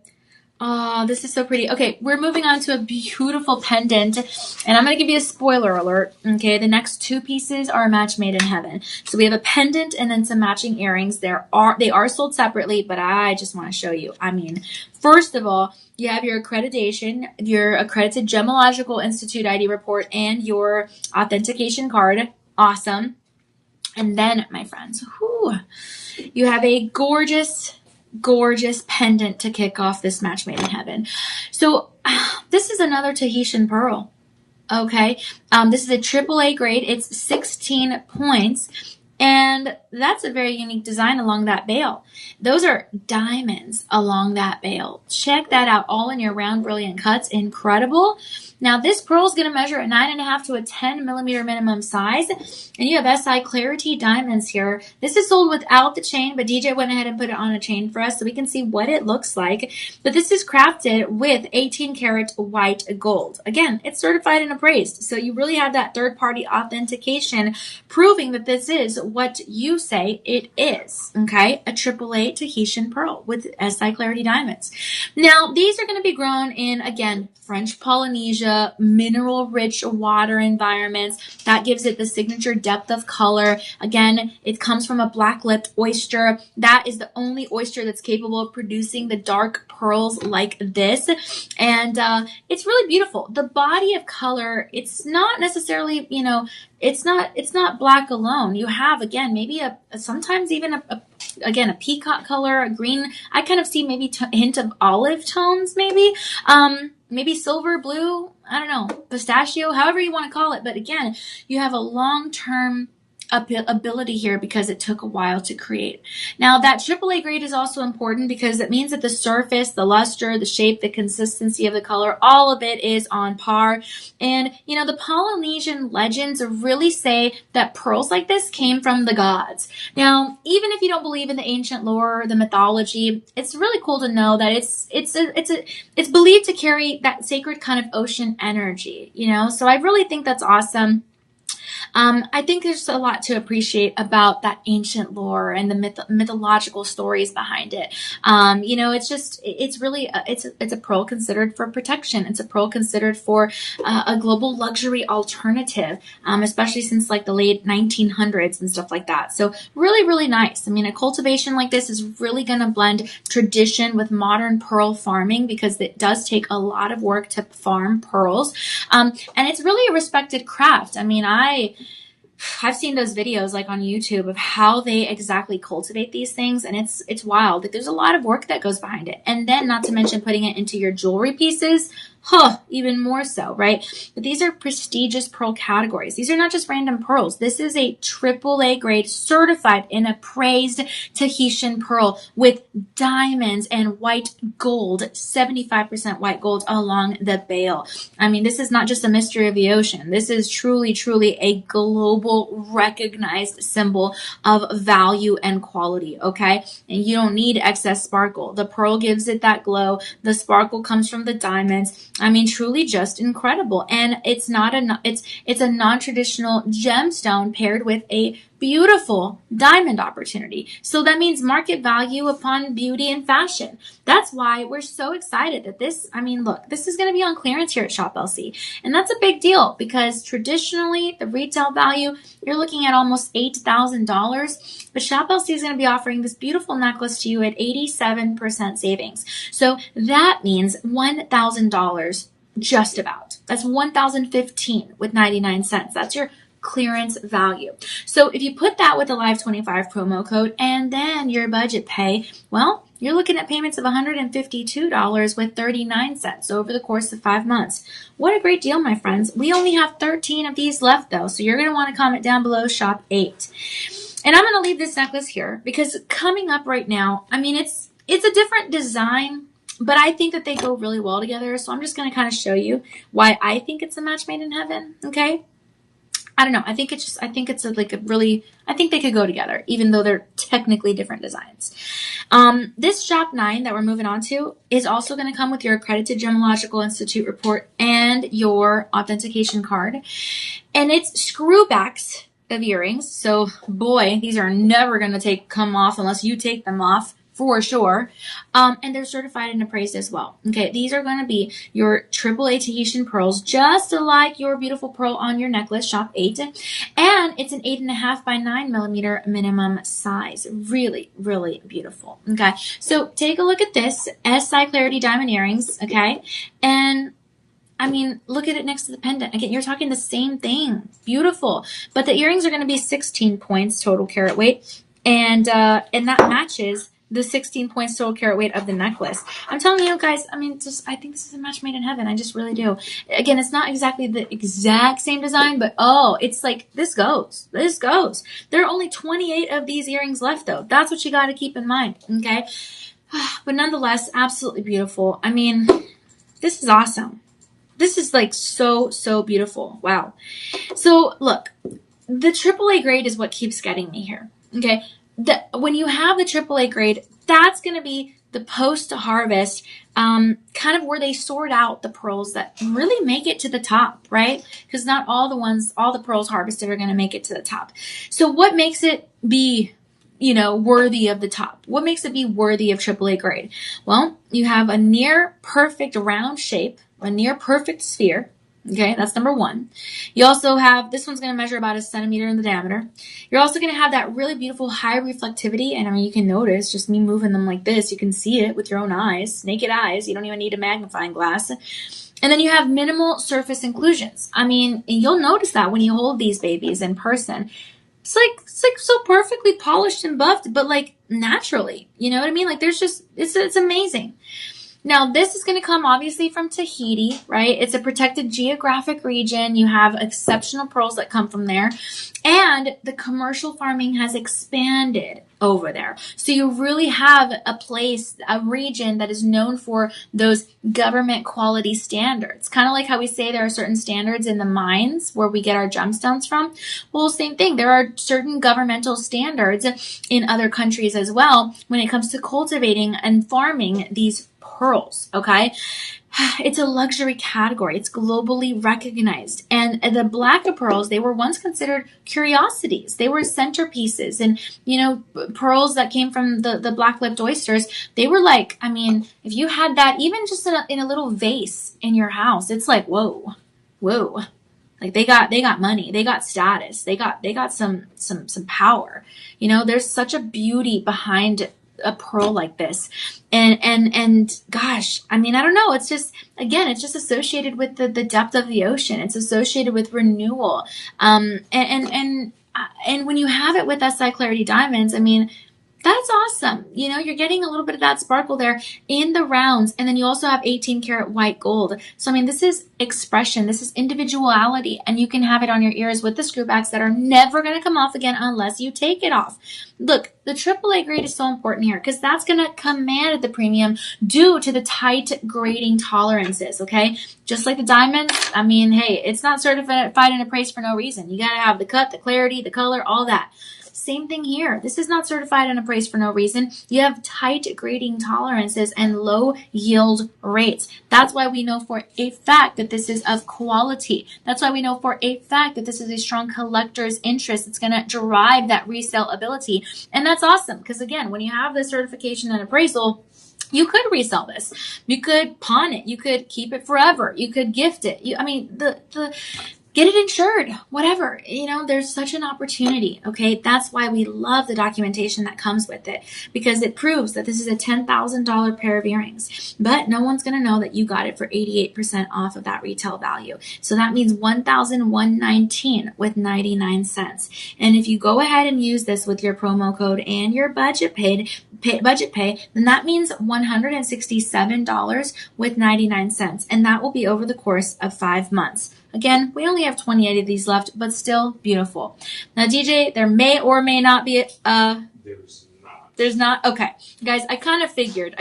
Oh, this is so pretty. Okay, we're moving on to a beautiful pendant, and I'm going to give you a spoiler alert. Okay, the next 2 pieces are a match made in heaven. So we have a pendant and then some matching earrings. They are sold separately, but I just want to show you. I mean, first of all, you have your accreditation, your accredited Gemological Institute ID report, and your authentication card. Awesome. And then, my friends, you have a gorgeous pendant to kick off this match made in heaven. So this is another Tahitian pearl. Okay. This is a AAA grade. It's 16 points. And that's a very unique design along that bail. Those are diamonds along that bail. Check that out. All in your round, brilliant cuts. Incredible. Now, this pearl is going to measure a 9.5 to a 10 millimeter minimum size. And you have SI Clarity diamonds here. This is sold without the chain, but DJ went ahead and put it on a chain for us so we can see what it looks like. But this is crafted with 18 karat white gold. Again, it's certified and appraised. So you really have that third-party authentication proving that this is what you say it is. Okay? A AAA Tahitian pearl with SI Clarity diamonds. Now, these are going to be grown in, again, French Polynesia, mineral-rich water environments. That gives it the signature depth of color. Again, it comes from a black-lipped oyster. That is the only oyster that's capable of producing the dark pearls like this. And it's really beautiful. The body of color, it's not necessarily, you know, it's not black alone. You have, again, maybe sometimes even a peacock color, a green. I kind of see maybe a hint of olive tones, maybe. Maybe silver, blue, I don't know, pistachio, however you want to call it. But again, you have a long-term ability here because it took a while to create. Now, that AAA grade is also important because it means that the surface, the luster, the shape, the consistency of the color, all of it is on par. And, you know, the Polynesian legends really say that pearls like this came from the gods. Now, even if you don't believe in the ancient lore, the mythology, it's really cool to know that it's believed to carry that sacred kind of ocean energy, you know? So I really think that's awesome. I think there's a lot to appreciate about that ancient lore and the mythological stories behind it. You know, it's really, it's a pearl considered for protection. It's a pearl considered for a global luxury alternative, especially since like the late 1900s and stuff like that. So really, really nice. I mean, a cultivation like this is really going to blend tradition with modern pearl farming because it does take a lot of work to farm pearls. And it's really a respected craft. I mean, I've seen those videos like on YouTube of how they exactly cultivate these things, and it's wild. There's a lot of work that goes behind it. And then not to mention putting it into your jewelry pieces. even more so, right? But these are prestigious pearl categories. These are not just random pearls. This is a AAA grade certified and appraised Tahitian pearl with diamonds and white gold, 75% white gold along the bail. I mean, this is not just a mystery of the ocean. This is truly, truly a global recognized symbol of value and quality, okay? And you don't need excess sparkle. The pearl gives it that glow. The sparkle comes from the diamonds. I mean, truly just incredible. And it's not it's a non-traditional gemstone paired with a beautiful diamond opportunity. So that means market value upon beauty and fashion. That's why we're so excited that this, I mean, look, this is going to be on clearance here at Shop LC. And that's a big deal because traditionally the retail value, you're looking at almost $8,000. But Shop LC is going to be offering this beautiful necklace to you at 87% savings. So that means $1,000 just about. That's $1,015 with 99 cents. That's your clearance value. So if you put that with the Live 25 promo code and then your budget pay, well, you're looking at payments of $152 with 39 cents over the course of 5 months. What a great deal, my friends. We only have 13 of these left though, so you're going to want to comment down below shop 8. And I'm going to leave this necklace here because coming up right now, I mean, it's a different design, but I think that they go really well together. So I'm just going to kind of show you why I think it's a match made in heaven. Okay. I don't know. I think it's I think they could go together, even though they're technically different designs. This shop 9 that we're moving on to is also going to come with your accredited Gemological Institute report and your authentication card. And it's screwbacks of earrings. So boy, these are never going to come off unless you take them off. For sure. And they're certified and appraised as well. Okay, these are going to be your AAA Tahitian pearls, just like your beautiful pearl on your necklace, shop 8. And it's an 8.5 by 9 millimeter minimum size. Really, really beautiful. Okay, so take a look at this. SI Clarity diamond earrings. Okay, and I mean, look at it next to the pendant. Again, you're talking the same thing. Beautiful. But the earrings are going to be 16 points total carat weight. And that matches the 16 points total carat weight of the necklace. I'm telling you guys, I mean, I think this is a match made in heaven. I just really do. Again, it's not exactly the exact same design, but it's like, this goes. There are only 28 of these earrings left though. That's what you got to keep in mind. Okay. But nonetheless, absolutely beautiful. I mean, this is awesome. This is like so, so beautiful. Wow. So look, the AAA grade is what keeps getting me here. Okay. When you have the AAA grade, that's going to be the post-harvest, kind of where they sort out the pearls that really make it to the top, right? Because not all the pearls harvested are going to make it to the top. So what makes it be, worthy of the top? What makes it be worthy of AAA grade? Well, you have a near perfect round shape, a near perfect sphere. Okay, that's number 1. You also have, this one's going to measure about 1 centimeter in the diameter. You're also going to have that really beautiful high reflectivity. And I mean, you can notice just me moving them like this. You can see it with your own eyes, naked eyes. You don't even need a magnifying glass. And then you have minimal surface inclusions. I mean, and you'll notice that when you hold these babies in person. It's like so perfectly polished and buffed, but like naturally. You know what I mean? Like there's just, it's amazing. Now, this is going to come obviously from Tahiti, right? It's a protected geographic region. You have exceptional pearls that come from there. And the commercial farming has expanded over there. So you really have a region that is known for those government quality standards. Kind of like how we say there are certain standards in the mines where we get our gemstones from. Well, same thing. There are certain governmental standards in other countries as well when it comes to cultivating and farming these pearls, okay? It's a luxury category. It's globally recognized. And the black pearls, they were once considered curiosities. They were centerpieces. And, pearls that came from the black-lipped oysters, they were like, I mean, if you had that even just in a little vase in your house, it's like, whoa. Like they got money, they got status, they got some power. There's such a beauty behind a pearl like this. And gosh, I mean, I don't know. It's just, again, it's just associated with the depth of the ocean. It's associated with renewal. And when you have it with SI Clarity diamonds, I mean, That's awesome. You know, you're getting a little bit of that sparkle there in the rounds. And then you also have 18 karat white gold. So, I mean, this is expression. This is individuality. And you can have it on your ears with the screw backs that are never going to come off again unless you take it off. Look, the AAA grade is so important here because that's going to command the premium due to the tight grading tolerances, okay? Just like the diamonds, I mean, hey, it's not certified and appraised for no reason. You got to have the cut, the clarity, the color, all that. Same thing here. This is not certified and appraised for no reason. You have tight grading tolerances and low yield rates. That's why we know for a fact that this is of quality. That's why we know for a fact that this is a strong collector's interest. It's going to drive that resale ability. And that's awesome because, again, when you have the certification and appraisal, you could resell this. You could pawn it. You could keep it forever. You could gift it. Get it insured, whatever. You know, there's such an opportunity, okay? That's why we love the documentation that comes with it because it proves that this is a $10,000 pair of earrings. But no one's going to know that you got it for 88% off of that retail value. So that means $1,119 with 99 cents. And if you go ahead and use this with your promo code and your budget pay, then that means $167 with 99 cents. And that will be over the course of 5 months. Again, we only have 28 of these left, but still beautiful. Now, DJ, there may or may not be There's not? Okay. Guys, I kind of figured,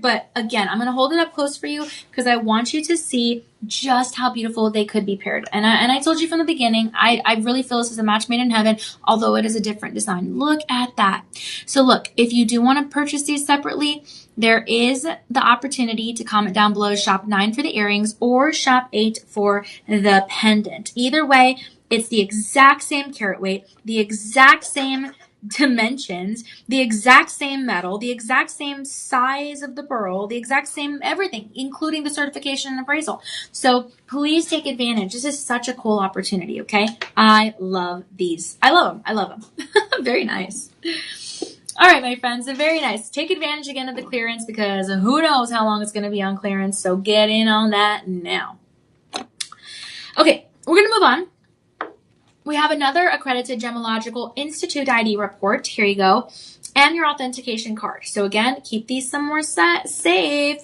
but again, I'm going to hold it up close for you because I want you to see just how beautiful they could be paired. And I told you from the beginning, I really feel this is a match made in heaven, although it is a different design. Look at that. So look, if you do want to purchase these separately, there is the opportunity to comment down below, shop 9 for the earrings or shop 8 for the pendant. Either way, it's the exact same carat weight, the exact same dimensions, the exact same metal, the exact same size of the pearl, the exact same everything, including the certification and appraisal. So please take advantage. This is such a cool opportunity, okay? I love these. I love them. Very nice. All right, my friends, very nice. Take advantage again of the clearance because who knows how long it's going to be on clearance, so get in on that now. Okay, we're going to move on. We have another accredited Gemological Institute ID report. Here you go. And your authentication card. So again, keep these somewhere safe,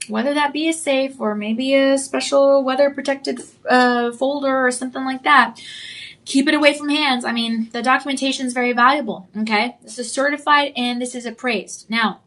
whether that be a safe or maybe a special weather protected folder or something like that. Keep it away from hands. I mean, the documentation is very valuable. Okay. This is certified and this is appraised. Now,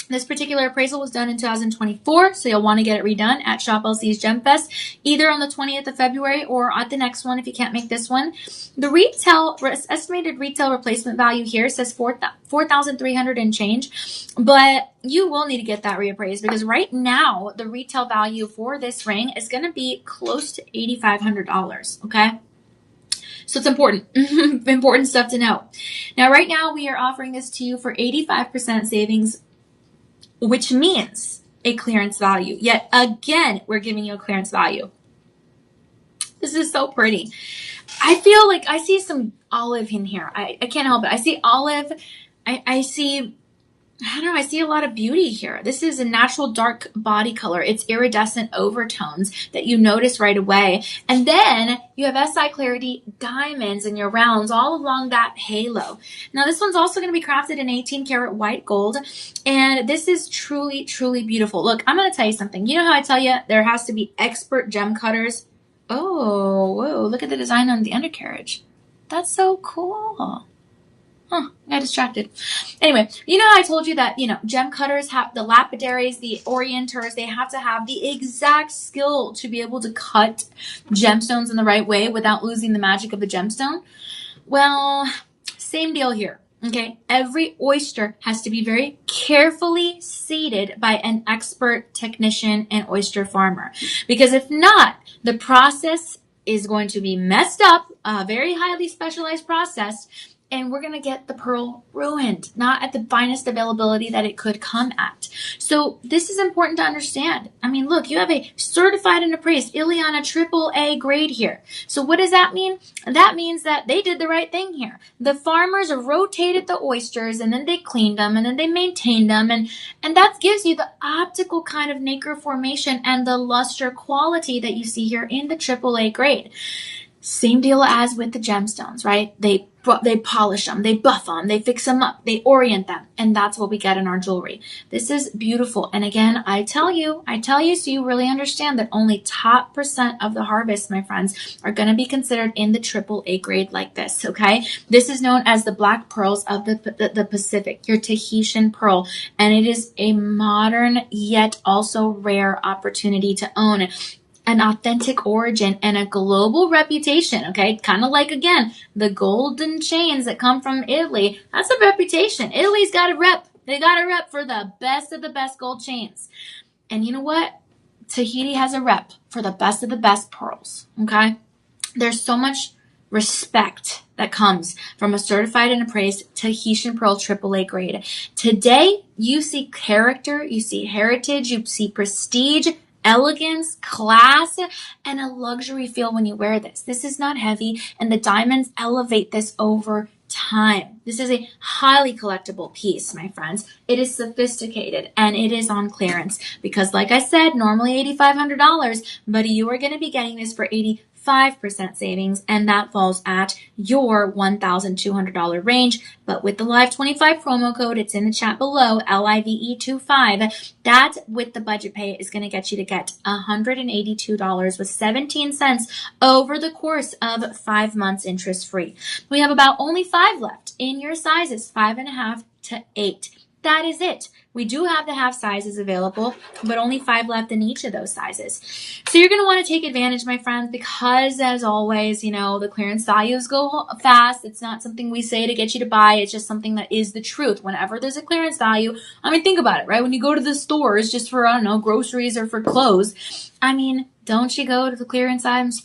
this particular appraisal was done in 2024, so you'll want to get it redone at Shop LC's Gem Fest, either on the 20th of February or at the next one if you can't make this one. The estimated retail replacement value here says $4,300 and change, but you will need to get that reappraised because right now the retail value for this ring is going to be close to $8,500. Okay. So it's important, important stuff to know. Now, right now we are offering this to you for 85% savings, which means a clearance value. Yet again, we're giving you a clearance value. This is so pretty. I feel like I see some olive in here. I can't help it. I see olive. I see a lot of beauty here. This is a natural dark body color. It's iridescent overtones that you notice right away. And then you have SI Clarity diamonds in your rounds all along that halo. Now this one's also going to be crafted in 18 karat white gold. And this is truly, truly beautiful. Look, I'm going to tell you something. You know how I tell you there has to be expert gem cutters? Oh, whoa, look at the design on the undercarriage. That's so cool. Huh, I got distracted. Anyway, you know, I told you that, gem cutters have the lapidaries, the orienters, they have to have the exact skill to be able to cut gemstones in the right way without losing the magic of the gemstone. Well, same deal here. Okay. Every oyster has to be very carefully seeded by an expert technician and oyster farmer, because if not, the process is going to be messed up, a very highly specialized process, and we're going to get the pearl ruined, not at the finest availability that it could come at. So this is important to understand. I mean, look, you have a certified and appraised Ileana AAA grade here. So what does that mean? That means that they did the right thing here. The farmers rotated the oysters, and then they cleaned them, and then they maintained them, and that gives you the optical kind of nacre formation and the luster quality that you see here in the AAA grade. Same deal as with the gemstones, right? They they polish them, they buff them, they fix them up, they orient them, and that's what we get in our jewelry. This is beautiful. And again, I tell you so you really understand that only top % of the harvest, my friends, are going to be considered in the AAA grade like this, okay? This is known as the black pearls of the Pacific, your Tahitian pearl, and it is a modern yet also rare opportunity to own an authentic origin and a global reputation, okay? Kind of like, again, the golden chains that come from Italy. That's a reputation. Italy's got a rep. They got a rep for the best of the best gold chains. And you know what? Tahiti has a rep for the best of the best pearls, okay? There's so much respect that comes from a certified and appraised Tahitian pearl AAA grade. Today, you see character, you see heritage, you see prestige, elegance, class, and a luxury feel when you wear this. This is not heavy, and the diamonds elevate this over time. This is a highly collectible piece, my friends. It is sophisticated, and it is on clearance because, like I said, normally $8,500, but you are going to be getting this for 85% savings, and that falls at your $1,200 range. But with the Live 25 promo code, it's in the chat below, LIVE25, that with the budget pay is going to get you to get $182 with 17 cents over the course of 5 months interest free. We have about only 5 left in your sizes, 5.5 to 8. That is it. We do have the half sizes available, but only 5 left in each of those sizes. So you're going to want to take advantage, my friends, because as always, you know, the clearance values go fast. It's not something we say to get you to buy. It's just something that is the truth. Whenever there's a clearance value, I mean, think about it, right? When you go to the stores just for, I don't know, groceries or for clothes, I mean, don't you go to the clearance aisles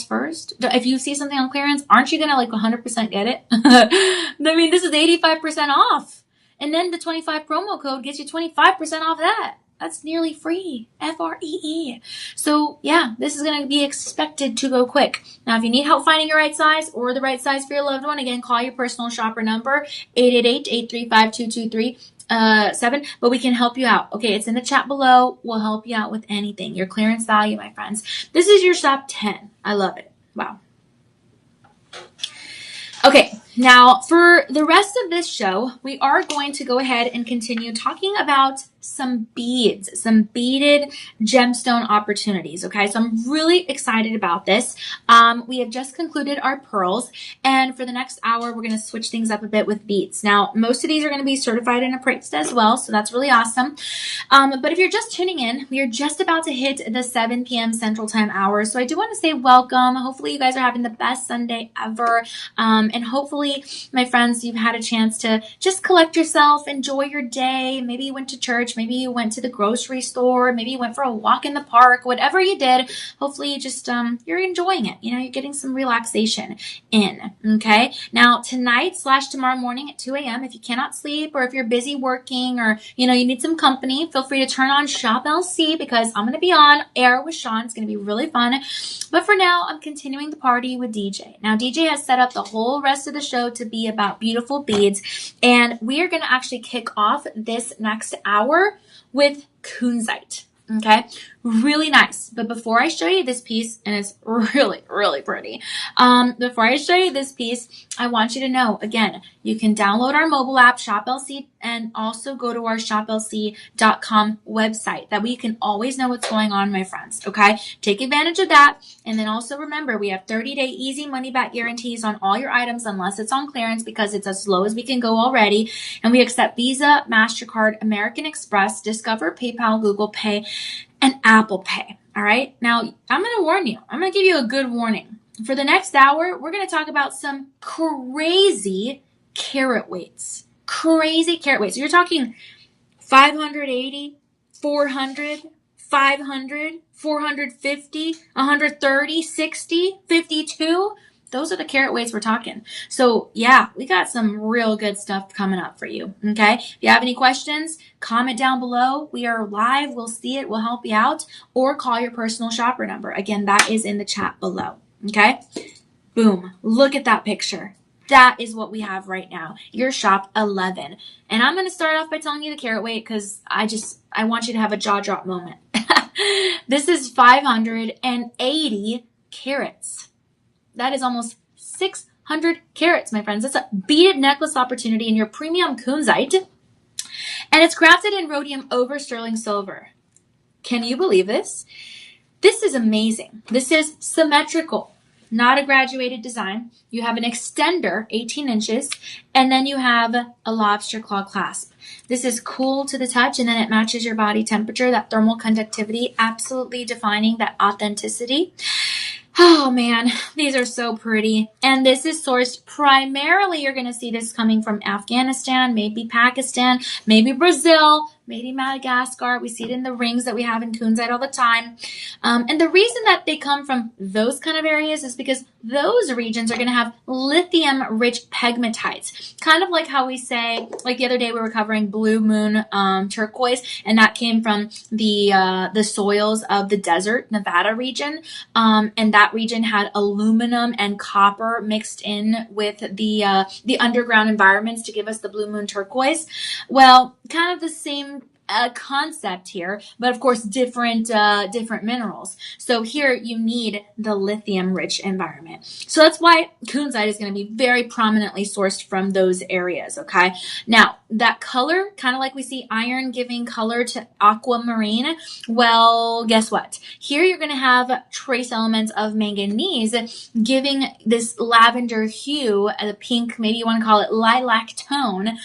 first? If you see something on clearance, aren't you going to like 100% get it? I mean, this is 85% off. And then the 25 promo code gets you 25% off that. That's nearly free. FREE. So yeah, this is going to be expected to go quick. Now, if you need help finding your right size or the right size for your loved one, again, call your personal shopper number, 888-835-2237. But we can help you out. Okay, it's in the chat below. We'll help you out with anything. Your clearance value, my friends. This is your shop 10. I love it. Wow. Okay, now for the rest of this show, we are going to go ahead and continue talking about some beads, some beaded gemstone opportunities. Okay, so I'm really excited about this. We have just concluded our pearls, and for the next hour, we're going to switch things up a bit with beads. Now, most of these are going to be certified and appraised as well, so that's really awesome. But if you're just tuning in, we are just about to hit the 7 p.m. Central Time hour, so I do want to say welcome. Hopefully, you guys are having the best Sunday ever, and hopefully, my friends, you've had a chance to just collect yourself, enjoy your day. Maybe you went to church. Maybe you went to the grocery store. Maybe you went for a walk in the park. Whatever you did, hopefully you just, you're enjoying it. You know, you're getting some relaxation in, okay? Now, tonight/tomorrow morning at 2 a.m., if you cannot sleep or if you're busy working or, you know, you need some company, feel free to turn on Shop LC because I'm going to be on air with Sean. It's going to be really fun. But for now, I'm continuing the party with DJ. Now, DJ has set up the whole rest of the show to be about beautiful beads, and we are going to actually kick off this next hour with kunzite. Okay, really nice. But before I show you this piece, and it's really, really pretty, before I show you this piece, I want you to know, again, you can download our mobile app, Shop LC, and also go to our shoplc.com website. That way you can always know what's going on, my friends, okay? Take advantage of that. And then also remember, we have 30-day easy money-back guarantees on all your items unless it's on clearance because it's as low as we can go already. And we accept Visa, MasterCard, American Express, Discover, PayPal, Google Pay, and Apple Pay. All right. Now, I'm going to warn you. I'm going to give you a good warning. For the next hour, we're going to talk about some crazy carat weights. Crazy carat weights. So you're talking 580, 400, 500, 450, 130, 60, 52. Those are the carat weights we're talking. So yeah, we got some real good stuff coming up for you. Okay. If you have any questions, comment down below. We are live. We'll see it. We'll help you out, or call your personal shopper number. Again, that is in the chat below. Okay. Boom. Look at that picture. That is what we have right now. Your shop 11. And I'm going to start off by telling you the carat weight because I want you to have a jaw drop moment. This is 580 carats. That is almost 600 500 carats, my friends. It's a beaded necklace opportunity in your premium kunzite. And it's crafted in rhodium over sterling silver. Can you believe this? This is amazing. This is symmetrical, not a graduated design. You have an extender, 18 inches, and then you have a lobster claw clasp. This is cool to the touch, and then it matches your body temperature, that thermal conductivity, absolutely defining that authenticity. Oh man, these are so pretty. And this is sourced primarily, you're going to see this coming from Afghanistan, maybe Pakistan, maybe Brazil, maybe Madagascar. We see it in the rings that we have in kunzite all the time. And the reason that they come from those kind of areas is because those regions are going to have lithium-rich pegmatites. Kind of like how we say, like the other day we were covering blue moon turquoise, and that came from the soils of the desert Nevada region. And that region had aluminum and copper mixed in with the underground environments to give us the blue moon turquoise. Well, kind of the same concept here, but of course different minerals. So here you need the lithium rich environment. So that's why kunzite is going to be very prominently sourced from those areas. Okay. Now that color, kind of like we see iron giving color to aquamarine. Well, guess what? Here you're going to have trace elements of manganese giving this lavender hue, the pink, maybe you want to call it lilac tone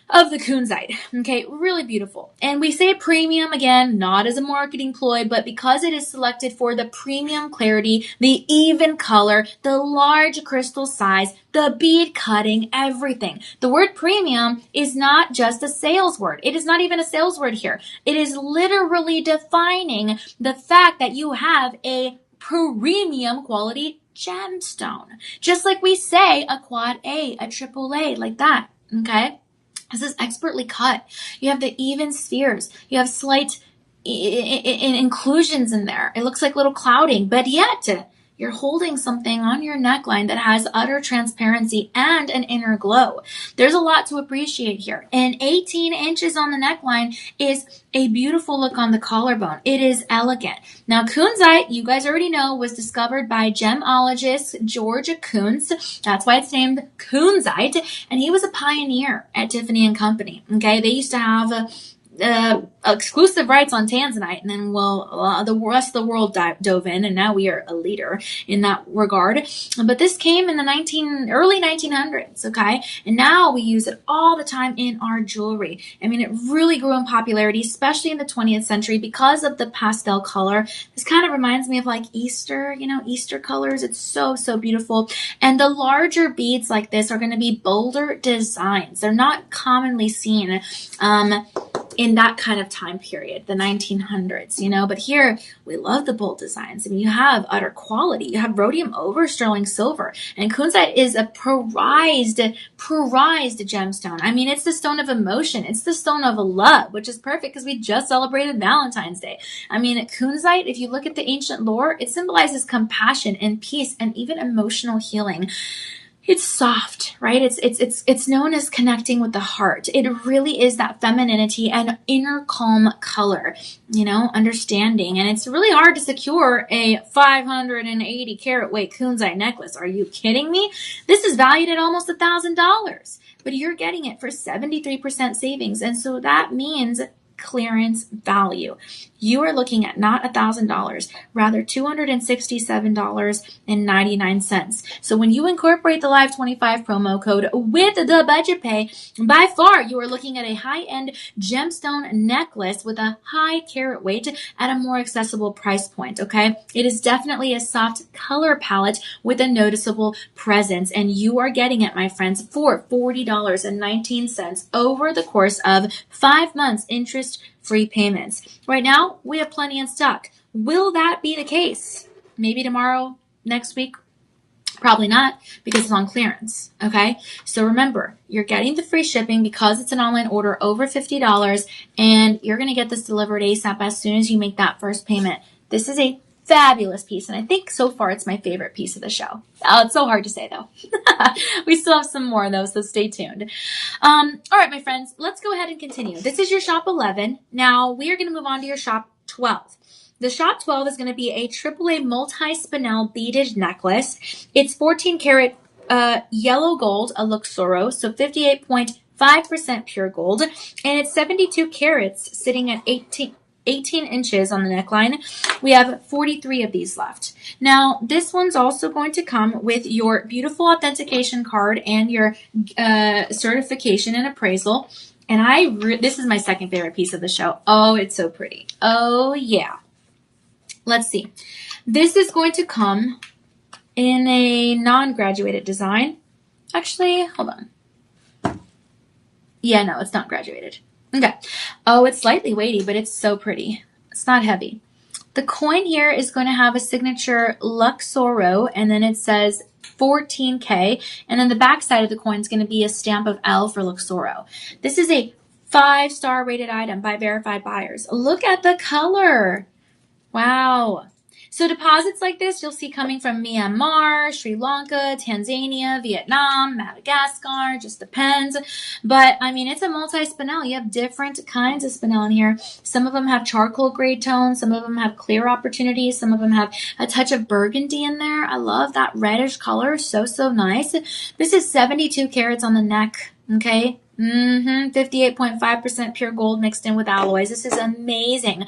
of the kunzite. Okay, really beautiful. And we say premium again, not as a marketing ploy, but because it is selected for the premium clarity, the even color, the large crystal size, the bead cutting, everything. The word premium is not just a sales word. It is not even a sales word here. It is literally defining the fact that you have a premium quality gemstone. Just like we say a quad A, a triple A, like that. Okay? This is expertly cut. You have the even spheres. You have slight inclusions in there. It looks like little clouding, but yet you're holding something on your neckline that has utter transparency and an inner glow. There's a lot to appreciate here. And 18 inches on the neckline is a beautiful look on the collarbone. It is elegant. Now, kunzite, you guys already know, was discovered by gemologist George Kunz. That's why it's named kunzite. And he was a pioneer at Tiffany & Company. Okay, they used to have exclusive rights on tanzanite, and then the rest of the world dove in, and now we are a leader in that regard. But this came in the early 1900s, okay? And now we use it all the time in our jewelry. I mean, it really grew in popularity, especially in the 20th century because of the pastel color. This kind of reminds me of like Easter, Easter colors. It's so, so beautiful. And the larger beads like this are going to be bolder designs. They're not commonly seen in that kind of time period, the 1900s, but here we love the bold designs. I mean, you have utter quality. You have rhodium over sterling silver, and kunzite is a prized gemstone. I mean, it's the stone of emotion. It's the stone of love, which is perfect because we just celebrated Valentine's Day. I mean, kunzite, if you look at the ancient lore, it symbolizes compassion and peace and even emotional healing. It's soft, right? It's known as connecting with the heart. It really is that femininity and inner calm color, understanding. And it's really hard to secure a 580 carat weight kunzite necklace. Are you kidding me? This is valued at almost $1,000, but you're getting it for 73% savings. And so that means clearance value. You are looking at not $1,000, rather $267.99. So when you incorporate the Live 25 promo code with the budget pay, by far you are looking at a high-end gemstone necklace with a high carat weight at a more accessible price point, okay? It is definitely a soft color palette with a noticeable presence, and you are getting it, my friends, for $40.19 over the course of 5 months interest-free payments. Right now, we have plenty in stock. Will that be the case? Maybe tomorrow, next week? Probably not, because it's on clearance, okay? So remember, you're getting the free shipping because it's an online order over $50, and you're going to get this delivered ASAP as soon as you make that first payment. This is a fabulous piece, and I think so far it's my favorite piece of the show. Oh, it's so hard to say, though. We still have some more, though, so stay tuned. All right, my friends, let's go ahead and continue. This is your shop 11. Now, we are going to move on to your shop 12. The shop 12 is going to be a AAA multi-spinel beaded necklace. It's 14 karat yellow gold, a Luxoro, so 58.5% pure gold, and it's 72 carats, sitting at 18 inches on the neckline. We have 43 of these left. Now, this one's also going to come with your beautiful authentication card and your certification and appraisal. And this is my second favorite piece of the show. Oh, it's so pretty. Oh, yeah. Let's see. This is going to come in a non-graduated design. Actually, hold on. Yeah, no, it's not graduated. Okay. Oh, it's slightly weighty, but it's so pretty. It's not heavy. The coin here is going to have a signature Luxoro, and then it says 14K, and then the back side of the coin is going to be a stamp of L for Luxoro. This is a 5-star rated item by verified buyers. Look at the color. Wow. So deposits like this you'll see coming from Myanmar, Sri Lanka, Tanzania, Vietnam, Madagascar, just depends. But I mean, it's a multi-spinel. You have different kinds of spinel in here. Some of them have charcoal gray tones. Some of them have clear opportunities. Some of them have a touch of burgundy in there. I love that reddish color. So, so nice. This is 72 carats on the neck. Okay. 58.5% pure gold mixed in with alloys. This is amazing.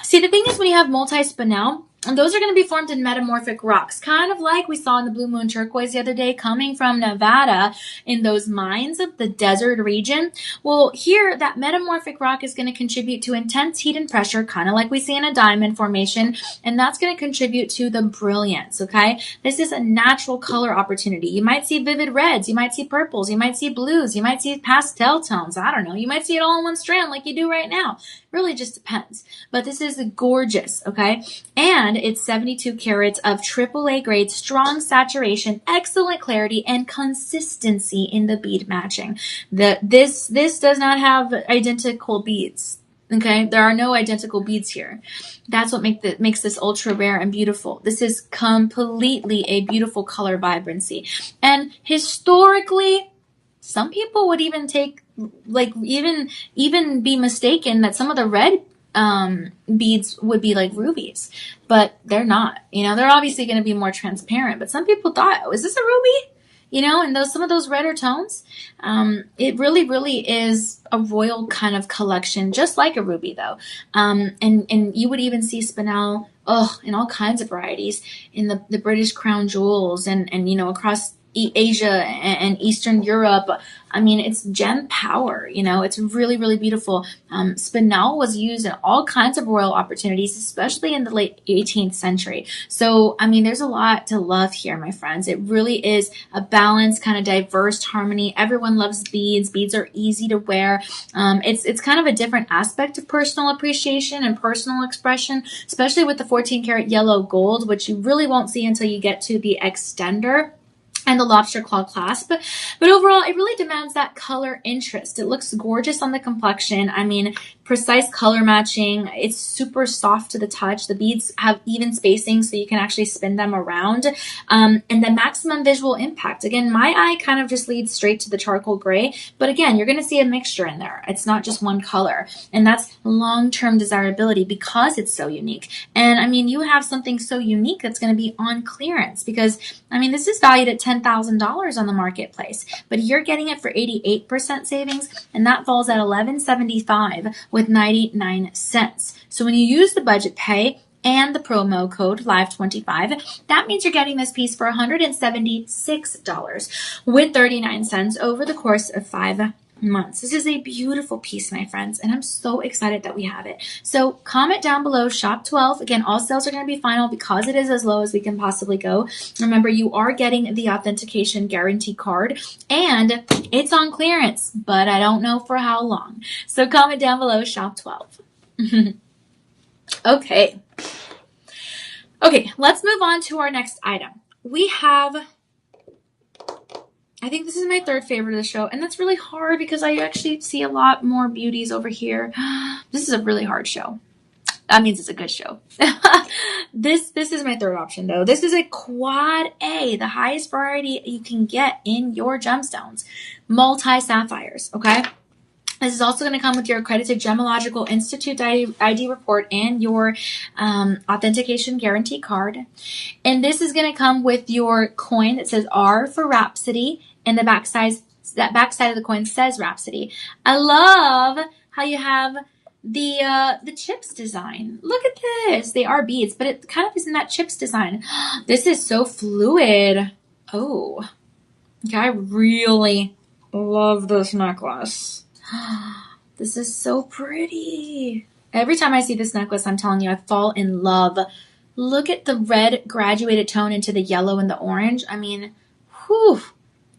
See, the thing is when you have multi-spinel, those are going to be formed in metamorphic rocks, kind of like we saw in the Blue Moon Turquoise the other day, coming from Nevada in those mines of the desert region. Well, here, that metamorphic rock is going to contribute to intense heat and pressure, kind of like we see in a diamond formation, and that's going to contribute to the brilliance, okay? This is a natural color opportunity. You might see vivid reds, you might see purples, you might see blues, you might see pastel tones, I don't know. You might see it all in one strand like you do right now. Really just depends. But this is gorgeous, okay? And it's 72 carats of AAA grade, strong saturation, excellent clarity, and consistency in the bead matching. This does not have identical beads, okay? There are no identical beads here. That's what makes this ultra rare and beautiful. This is completely a beautiful color vibrancy. And historically, some people would even take, like, even be mistaken that some of the red beads would be like rubies, but they're not. You know, they're obviously going to be more transparent, but some people thought, oh, is this a ruby? You know, and some of those redder tones, it really, really is a royal kind of collection, just like a ruby though. And you would even see spinel, in all kinds of varieties in the British crown jewels and you know, across Asia and Eastern Europe. I mean, it's gem power, you know, it's really, really beautiful. Spinel was used in all kinds of royal opportunities, especially in the late 18th century. So, I mean, there's a lot to love here, my friends. It really is a balanced, kind of diverse harmony. Everyone loves beads. Beads are easy to wear. It's kind of a different aspect of personal appreciation and personal expression, especially with the 14 karat yellow gold, which you really won't see until you get to the extender and the lobster claw clasp. But overall, it really demands that color interest. It looks gorgeous on the complexion. I mean, precise color matching. It's super soft to the touch. The beads have even spacing so you can actually spin them around. And the maximum visual impact. Again, my eye kind of just leads straight to the charcoal gray. But again, you're going to see a mixture in there. It's not just one color. And that's long-term desirability because it's so unique. And I mean, you have something so unique that's going to be on clearance because, I mean, this is valued at $10,000 on the marketplace, but you're getting it for 88% savings, and that falls at $1,175 with 99 cents. So when you use the budget pay and the promo code LIVE25, that means you're getting this piece for $176 with 39 cents over the course of 5 months. This is a beautiful piece, my friends, and I'm so excited that we have it. So comment down below, shop 12. Again, all sales are going to be final because it is as low as we can possibly go. Remember, you are getting the authentication guarantee card, and it's on clearance, but I don't know for how long. So comment down below, shop 12. Okay, let's move on to our next item. We have, I think this is my third favorite of the show, and that's really hard because I actually see a lot more beauties over here. This is a really hard show. That means it's a good show. This is my third option, though. This is a Quad A, the highest variety you can get in your gemstones. Multi-sapphires, okay? This is also going to come with your accredited Gemological Institute ID report and your authentication guarantee card. And this is going to come with your coin that says R for Rhapsody, and the backside of the coin says Rhapsody. I love how you have the chips design. Look at this. They are beads, but it kind of is in that chips design. This is so fluid. Oh, okay, I really love this necklace. This is so pretty. Every time I see this necklace, I'm telling you, I fall in love. Look at the red graduated tone into the yellow and the orange. I mean, whew,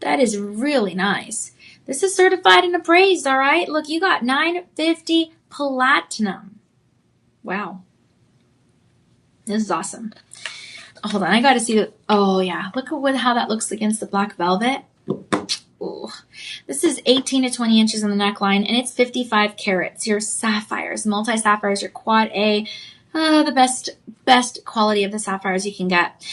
that is really nice. This is certified and appraised, all right? Look, you got 950 platinum. Wow. This is awesome. Hold on, I got to see it. Oh, yeah. Look at how that looks against the black velvet. Ooh. This is 18 to 20 inches in the neckline, and it's 55 carats. Your sapphires, multi-sapphires, your quad A, the best quality of the sapphires you can get.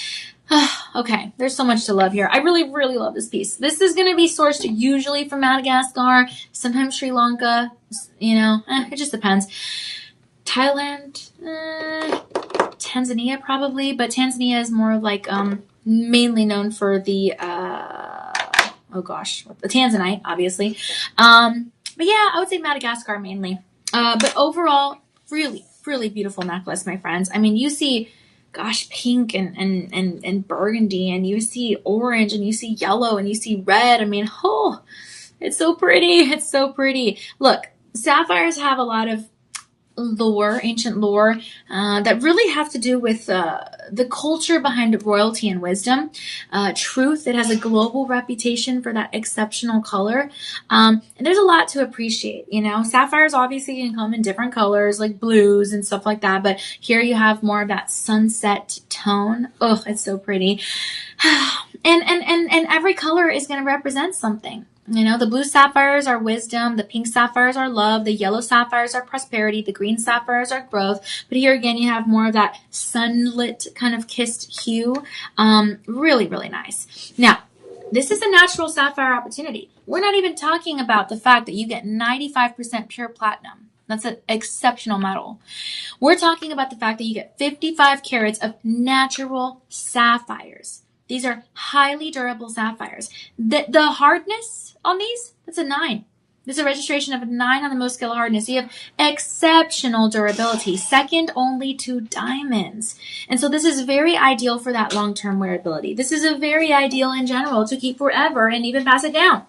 Okay, there's so much to love here. I really, really love this piece. This is going to be sourced usually from Madagascar, sometimes Sri Lanka, it just depends. Thailand, Tanzania probably, but Tanzania is more like mainly known for the the Tanzanite, obviously. But yeah, I would say Madagascar mainly. But overall, really, really beautiful necklace, my friends. I mean, you see, gosh, pink and burgundy, and you see orange, and you see yellow, and you see red. I mean, oh, it's so pretty. It's so pretty. Look, sapphires have a lot of lore, ancient lore, that really have to do with the culture behind royalty and wisdom. Truth, it has a global reputation for that exceptional color. And there's a lot to appreciate, Sapphires obviously can come in different colors, like blues and stuff like that, but here you have more of that sunset tone. Oh, it's so pretty. And every color is going to represent something. The blue sapphires are wisdom, the pink sapphires are love, the yellow sapphires are prosperity, the green sapphires are growth. But here again, you have more of that sunlit kind of kissed hue. Really, really nice. Now, this is a natural sapphire opportunity. We're not even talking about the fact that you get 95% pure platinum. That's an exceptional metal. We're talking about the fact that you get 55 carats of natural sapphires. These are highly durable sapphires. The hardness on these, that's a 9. There's a registration of a 9 on the most scale of hardness. You have exceptional durability, second only to diamonds. And so this is very ideal for that long-term wearability. This is a very ideal in general to keep forever and even pass it down.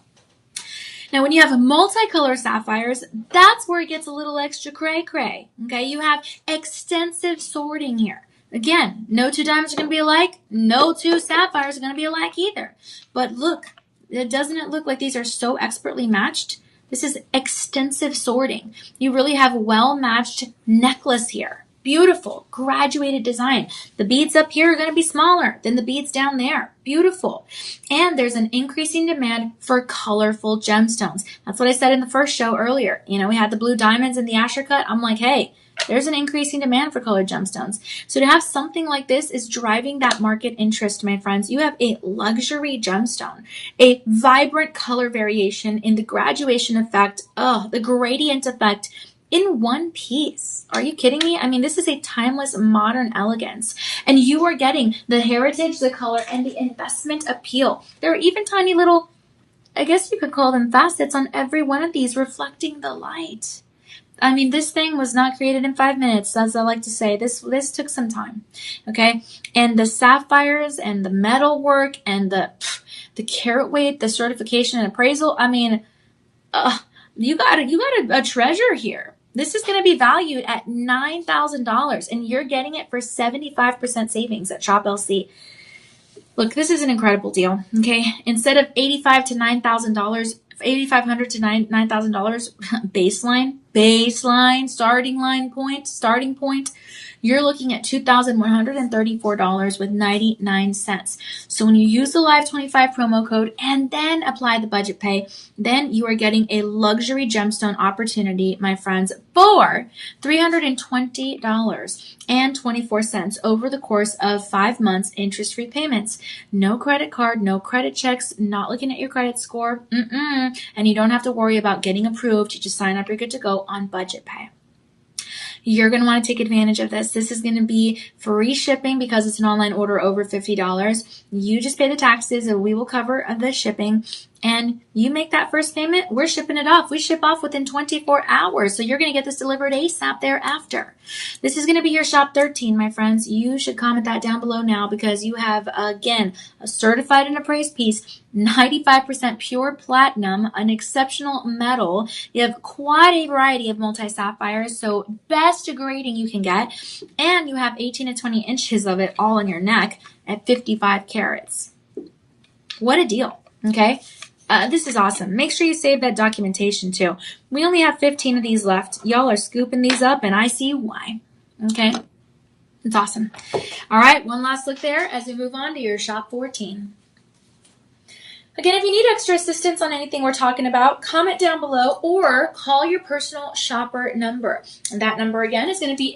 Now, when you have multicolor sapphires, that's where it gets a little extra cray-cray. Okay, you have extensive sorting here. Again, no two diamonds are going to be alike. No two sapphires are going to be alike either. But look, doesn't it look like these are so expertly matched? This is extensive sorting. You really have well-matched necklace here. Beautiful, graduated design. The beads up here are going to be smaller than the beads down there. Beautiful. And there's an increasing demand for colorful gemstones. That's what I said in the first show earlier. We had the blue diamonds and the Asher cut. I'm like, hey, there's an increasing demand for colored gemstones. So to have something like this is driving that market interest, my friends. You have a luxury gemstone, a vibrant color variation in the graduation effect, the gradient effect in one piece. Are you kidding me? I mean, this is a timeless modern elegance. And you are getting the heritage, the color, and the investment appeal. There are even tiny little, I guess you could call them facets on every one of these reflecting the light. I mean, this thing was not created in 5 minutes, as I like to say. This took some time, okay? And the sapphires and the metal work and the carat weight, the certification and appraisal. I mean, you got a treasure here. This is going to be valued at $9,000, and you're getting it for 75% savings at Shop LC. Look, this is an incredible deal, okay? Instead of $8,500 to $9,000, $8,500 to $9,000 baseline, starting point, you're looking at $2,134.99. So when you use the Live 25 promo code and then apply the budget pay, then you are getting a luxury gemstone opportunity, my friends, for $320.24 over the course of 5 months interest-free payments. No credit card, no credit checks, not looking at your credit score. And you don't have to worry about getting approved. You just sign up, you're good to go on budget pay. You're going to want to take advantage of this. This is going to be free shipping because it's an online order over $50. You just pay the taxes and we will cover the shipping. And you make that first payment, we're shipping it off. We ship off within 24 hours. So you're going to get this delivered ASAP thereafter. This is going to be your Shop 13, my friends. You should comment that down below now because you have, again, a certified and appraised piece, 95% pure platinum, an exceptional metal. You have quite a variety of multi-sapphires, so best grading you can get. And you have 18 to 20 inches of it all on your neck at 55 carats. What a deal, okay? This is awesome. Make sure you save that documentation too. We only have 15 of these left. Y'all are scooping these up and I see why. Okay? It's awesome. All right, one last look there as we move on to your Shop 14. Again, if you need extra assistance on anything we're talking about, comment down below or call your personal shopper number. And that number again is going to be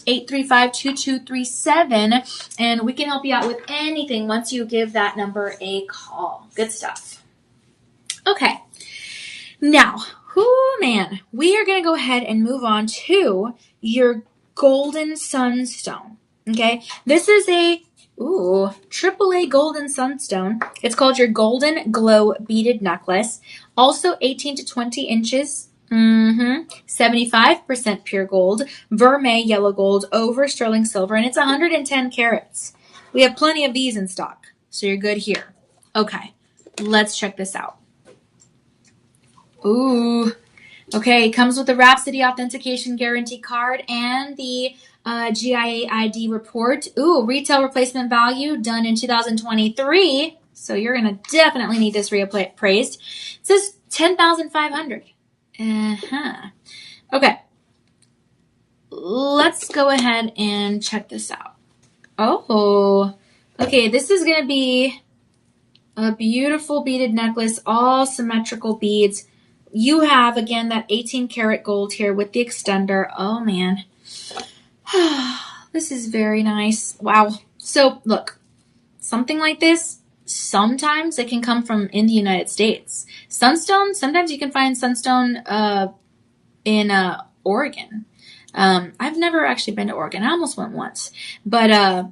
888-835-2237. And we can help you out with anything once you give that number a call. Good stuff. Okay, now, man, we are going to go ahead and move on to your golden sunstone, okay? This is a, AAA golden sunstone. It's called your Golden Glow Beaded Necklace, also 18 to 20 inches, 75% pure gold, vermeil yellow gold over sterling silver, and it's 110 carats. We have plenty of these in stock, so you're good here. Okay, let's check this out. Ooh, okay, it comes with the Rhapsody Authentication Guarantee card and the GIA ID report. Ooh, retail replacement value done in 2023. So you're going to definitely need this reappraised. It says $10,500. Okay, let's go ahead and check this out. Oh, okay, this is going to be a beautiful beaded necklace, all symmetrical beads. You have, again, that 18 karat gold here with the extender. Oh, man. This is very nice. Wow. So, look, something like this, sometimes it can come from in the United States. Sunstone, sometimes you can find sunstone in Oregon. I've never actually been to Oregon. I almost went once. But,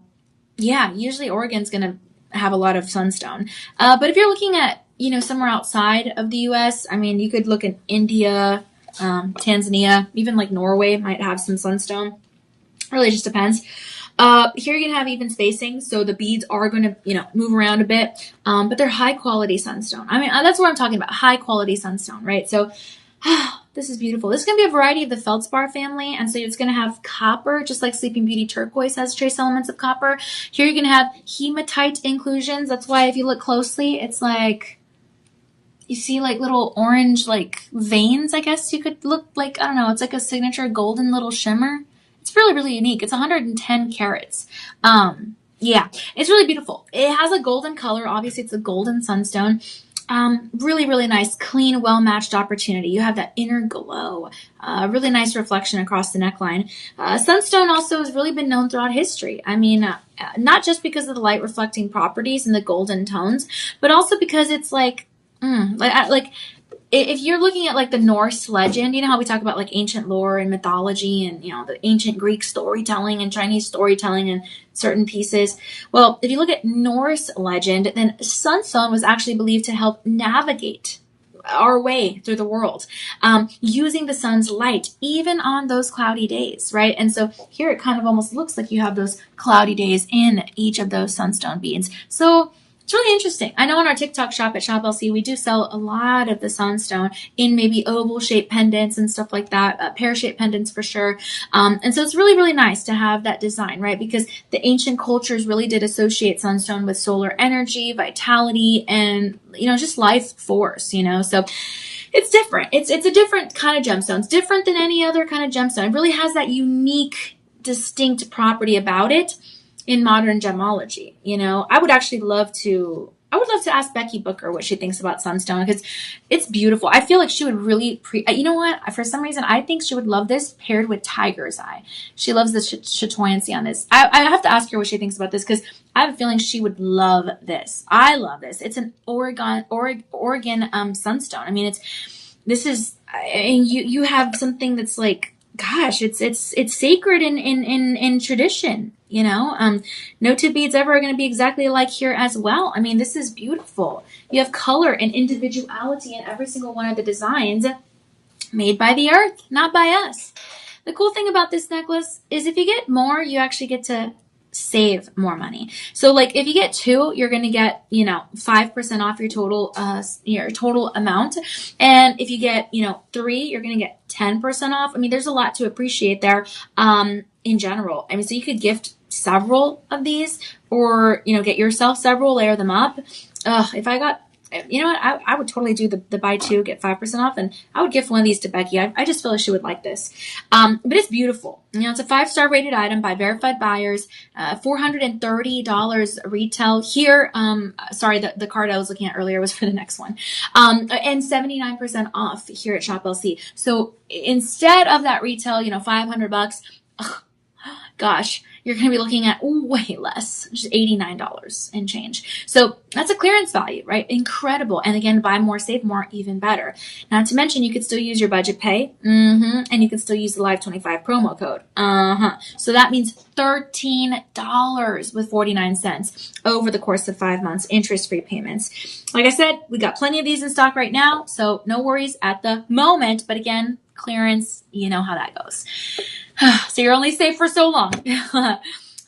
yeah, usually Oregon's going to have a lot of sunstone. But if you're looking at somewhere outside of the U.S., I mean, you could look in India, Tanzania, even like Norway might have some sunstone. Really just depends. Here you're going to have even spacing, so the beads are going to, move around a bit, but they're high quality sunstone. I mean, that's what I'm talking about, high quality sunstone, right? So this is beautiful. This is going to be a variety of the feldspar family, and so it's going to have copper, just like Sleeping Beauty turquoise has trace elements of copper. Here you're going to have hematite inclusions. That's why if you look closely, it's like, you see like little orange like veins, I guess you could look like, I don't know, it's like a signature golden little shimmer. It's really, really unique. It's 110 carats. Yeah, it's really beautiful. It has a golden color. Obviously, it's a golden sunstone. Really, really nice, clean, well-matched opportunity. You have that inner glow. Really nice reflection across the neckline. Sunstone also has really been known throughout history. I mean, not just because of the light reflecting properties and the golden tones, but also because it's like if you're looking at like the Norse legend, you know how we talk about like ancient lore and mythology and, the ancient Greek storytelling and Chinese storytelling and certain pieces. Well, if you look at Norse legend, then sunstone was actually believed to help navigate our way through the world, using the sun's light, even on those cloudy days, right? And so here it kind of almost looks like you have those cloudy days in each of those sunstone beads. So it's really interesting. I know on our TikTok shop at Shop LC, we do sell a lot of the sunstone in maybe oval-shaped pendants and stuff like that, pear-shaped pendants for sure. And so it's really, really nice to have that design, right? Because the ancient cultures really did associate sunstone with solar energy, vitality, and, just life force, So it's different. It's a different kind of gemstone. It's different than any other kind of gemstone. It really has that unique distinct property about it in modern gemology. You know, I would love to ask Becky Booker what she thinks about sunstone, because it's beautiful. I feel like she would really you know what? For some reason, I think she would love this paired with tiger's eye. She loves the chatoyancy on this. I have to ask her what she thinks about this, because I have a feeling she would love this. I love this. It's an Oregon sunstone. I mean, you have something that's like, gosh, it's sacred in tradition, you know. No two beads ever are going to be exactly like here as well. I mean, this is beautiful. You have color and individuality in every single one of the designs, made by the earth, not by us. The cool thing about this necklace is if you get more, you actually get to save more money. So like if you get 2, you're going to get, 5% off your total amount. And if you get, 3, you're going to get 10% off. I mean, there's a lot to appreciate there, in general. I mean, so you could gift several of these, or, get yourself several, layer them up. If I got, you know what, I would totally do the buy 2, get 5% off, and I would gift one of these to Becky. I just feel like she would like this. But it's beautiful. It's a 5-star rated item by verified buyers, $430 retail here. Sorry, the card I was looking at earlier was for the next one. And 79% off here at Shop LC. So instead of that retail, $500, gosh, you're going to be looking at way less, just $89 and change. So that's a clearance value, right? Incredible. And again, buy more, save more, even better. Not to mention, you could still use your budget pay, and you can still use the Live 25 promo code. So that means $13 with 49 cents over the course of 5 months, interest-free payments. Like I said, we got plenty of these in stock right now, so no worries at the moment. But again, clearance, you know how that goes. So you're only safe for so long.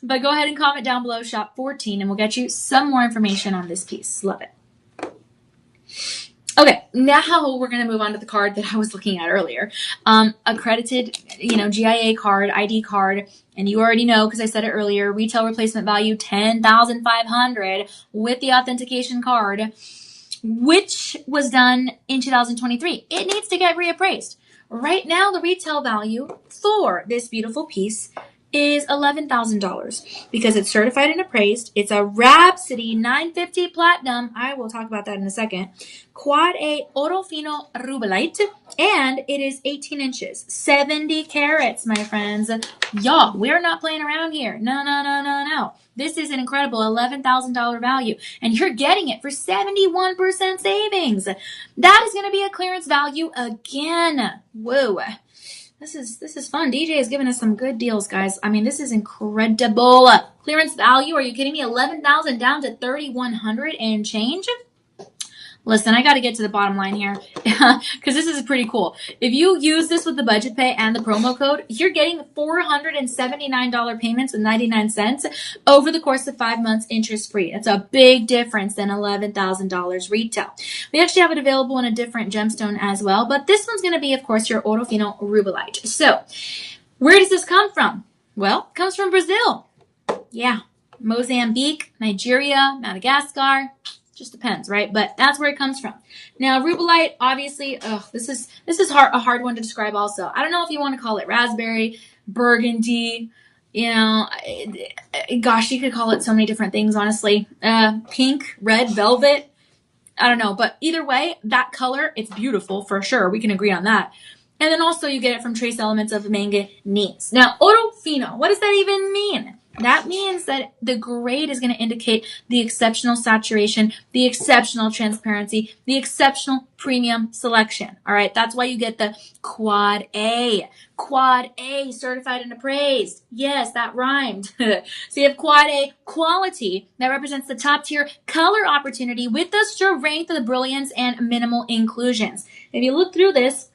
But go ahead and comment down below, shop 14, and we'll get you some more information on this piece. Love it. Okay, now we're going to move on to the card that I was looking at earlier. Accredited, GIA card, ID card, and you already know because I said it earlier, retail replacement value $10,500 with the authentication card, which was done in 2023. It needs to get reappraised. Right now, the retail value for this beautiful piece is $11,000 because it's certified and appraised. It's a Rhapsody 950 Platinum. I will talk about that in a second. Quad A Oro Fino Rubelite, and it is 18 inches, 70 carats, my friends. Y'all, we're not playing around here. No. This is an incredible $11,000 value, and you're getting it for 71% savings. That is going to be a clearance value again. Whoa. This is fun. DJ is giving us some good deals, guys. I mean, this is incredible. Clearance value. Are you kidding me? $11,000 down to $3,100 and change. Listen, I got to get to the bottom line here because this is pretty cool. If you use this with the budget pay and the promo code, you're getting $479 payments with 99 cents over the course of 5 months, interest free. That's a big difference than $11,000 retail. We actually have it available in a different gemstone as well, but this one's going to be, of course, your Oro Fino Rubelite. So where does this come from? Well, it comes from Brazil. Yeah, Mozambique, Nigeria, Madagascar. Just depends, right? But that's where it comes from. Now, Rubelite, obviously, this is a hard one to describe also. I don't know if you want to call it raspberry, burgundy, gosh, you could call it so many different things, honestly. Pink, red, velvet, I don't know. But either way, that color, it's beautiful for sure. We can agree on that. And then also you get it from trace elements of manganese. Now, Oro Fino, what does that even mean? That means that the grade is going to indicate the exceptional saturation, the exceptional transparency, the exceptional premium selection. All right. That's why you get the Quad A. Quad A, certified and appraised. Yes, that rhymed. So you have Quad A quality that represents the top tier color opportunity with the strength of the brilliance and minimal inclusions. If you look through this,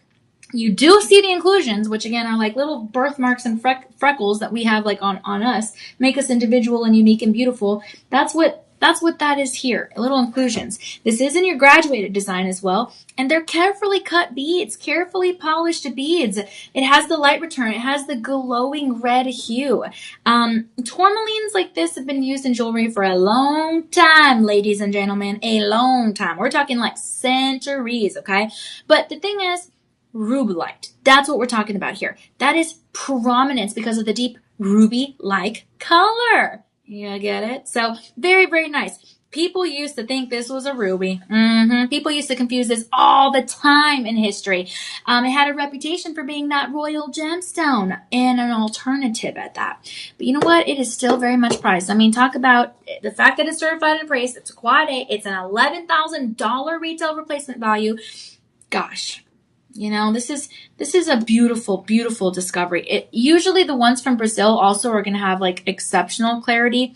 you do see the inclusions, which again are like little birthmarks and freckles that we have like on us, make us individual and unique and beautiful. That's what that is here, little inclusions. This is in your graduated design as well, and they're carefully cut beads, carefully polished beads. It has the light return. It has the glowing red hue. Tourmalines like this have been used in jewelry for a long time, ladies and gentlemen, a long time. We're talking like centuries, okay? But the thing is, rubelite. That's what we're talking about here. That is prominence because of the deep ruby-like color. You get it? So very, very nice. People used to think this was a ruby. People used to confuse this all the time in history. It had a reputation for being that royal gemstone and an alternative at that. But you know what? It is still very much prized. I mean, talk about the fact that it's certified and appraised. It's a quad A. It's an $11,000 retail replacement value. Gosh. You know, this is a beautiful, beautiful discovery. Usually the ones from Brazil also are going to have like exceptional clarity.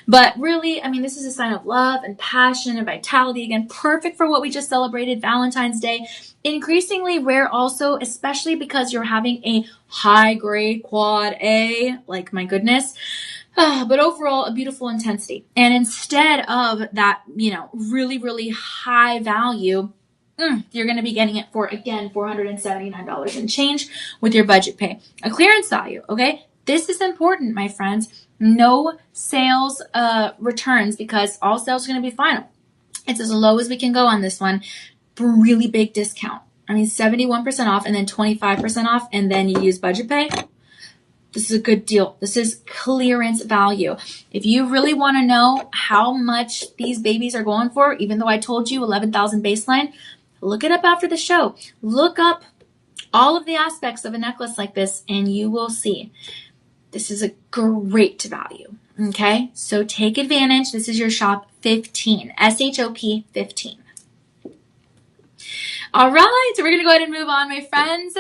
But really, I mean, this is a sign of love and passion and vitality. Again, perfect for what we just celebrated, Valentine's Day. Increasingly rare also, especially because you're having a high grade quad A. Like, my goodness. But overall, a beautiful intensity. And instead of that, you know, really, really high value, you're going to be getting it for, again, $479 and change with your budget pay. A clearance value, okay? This is important, my friends. No sales returns because all sales are going to be final. It's as low as we can go on this one. Really big discount. I mean, 71% off and then 25% off, and then you use budget pay. This is a good deal. This is clearance value. If you really want to know how much these babies are going for, even though I told you 11,000 baseline, look it up after the show. Look up all of the aspects of a necklace like this, and you will see this is a great value. Okay, so take advantage. This is your shop 15, SHOP 15. All right, so we're going to go ahead and move on, my friends.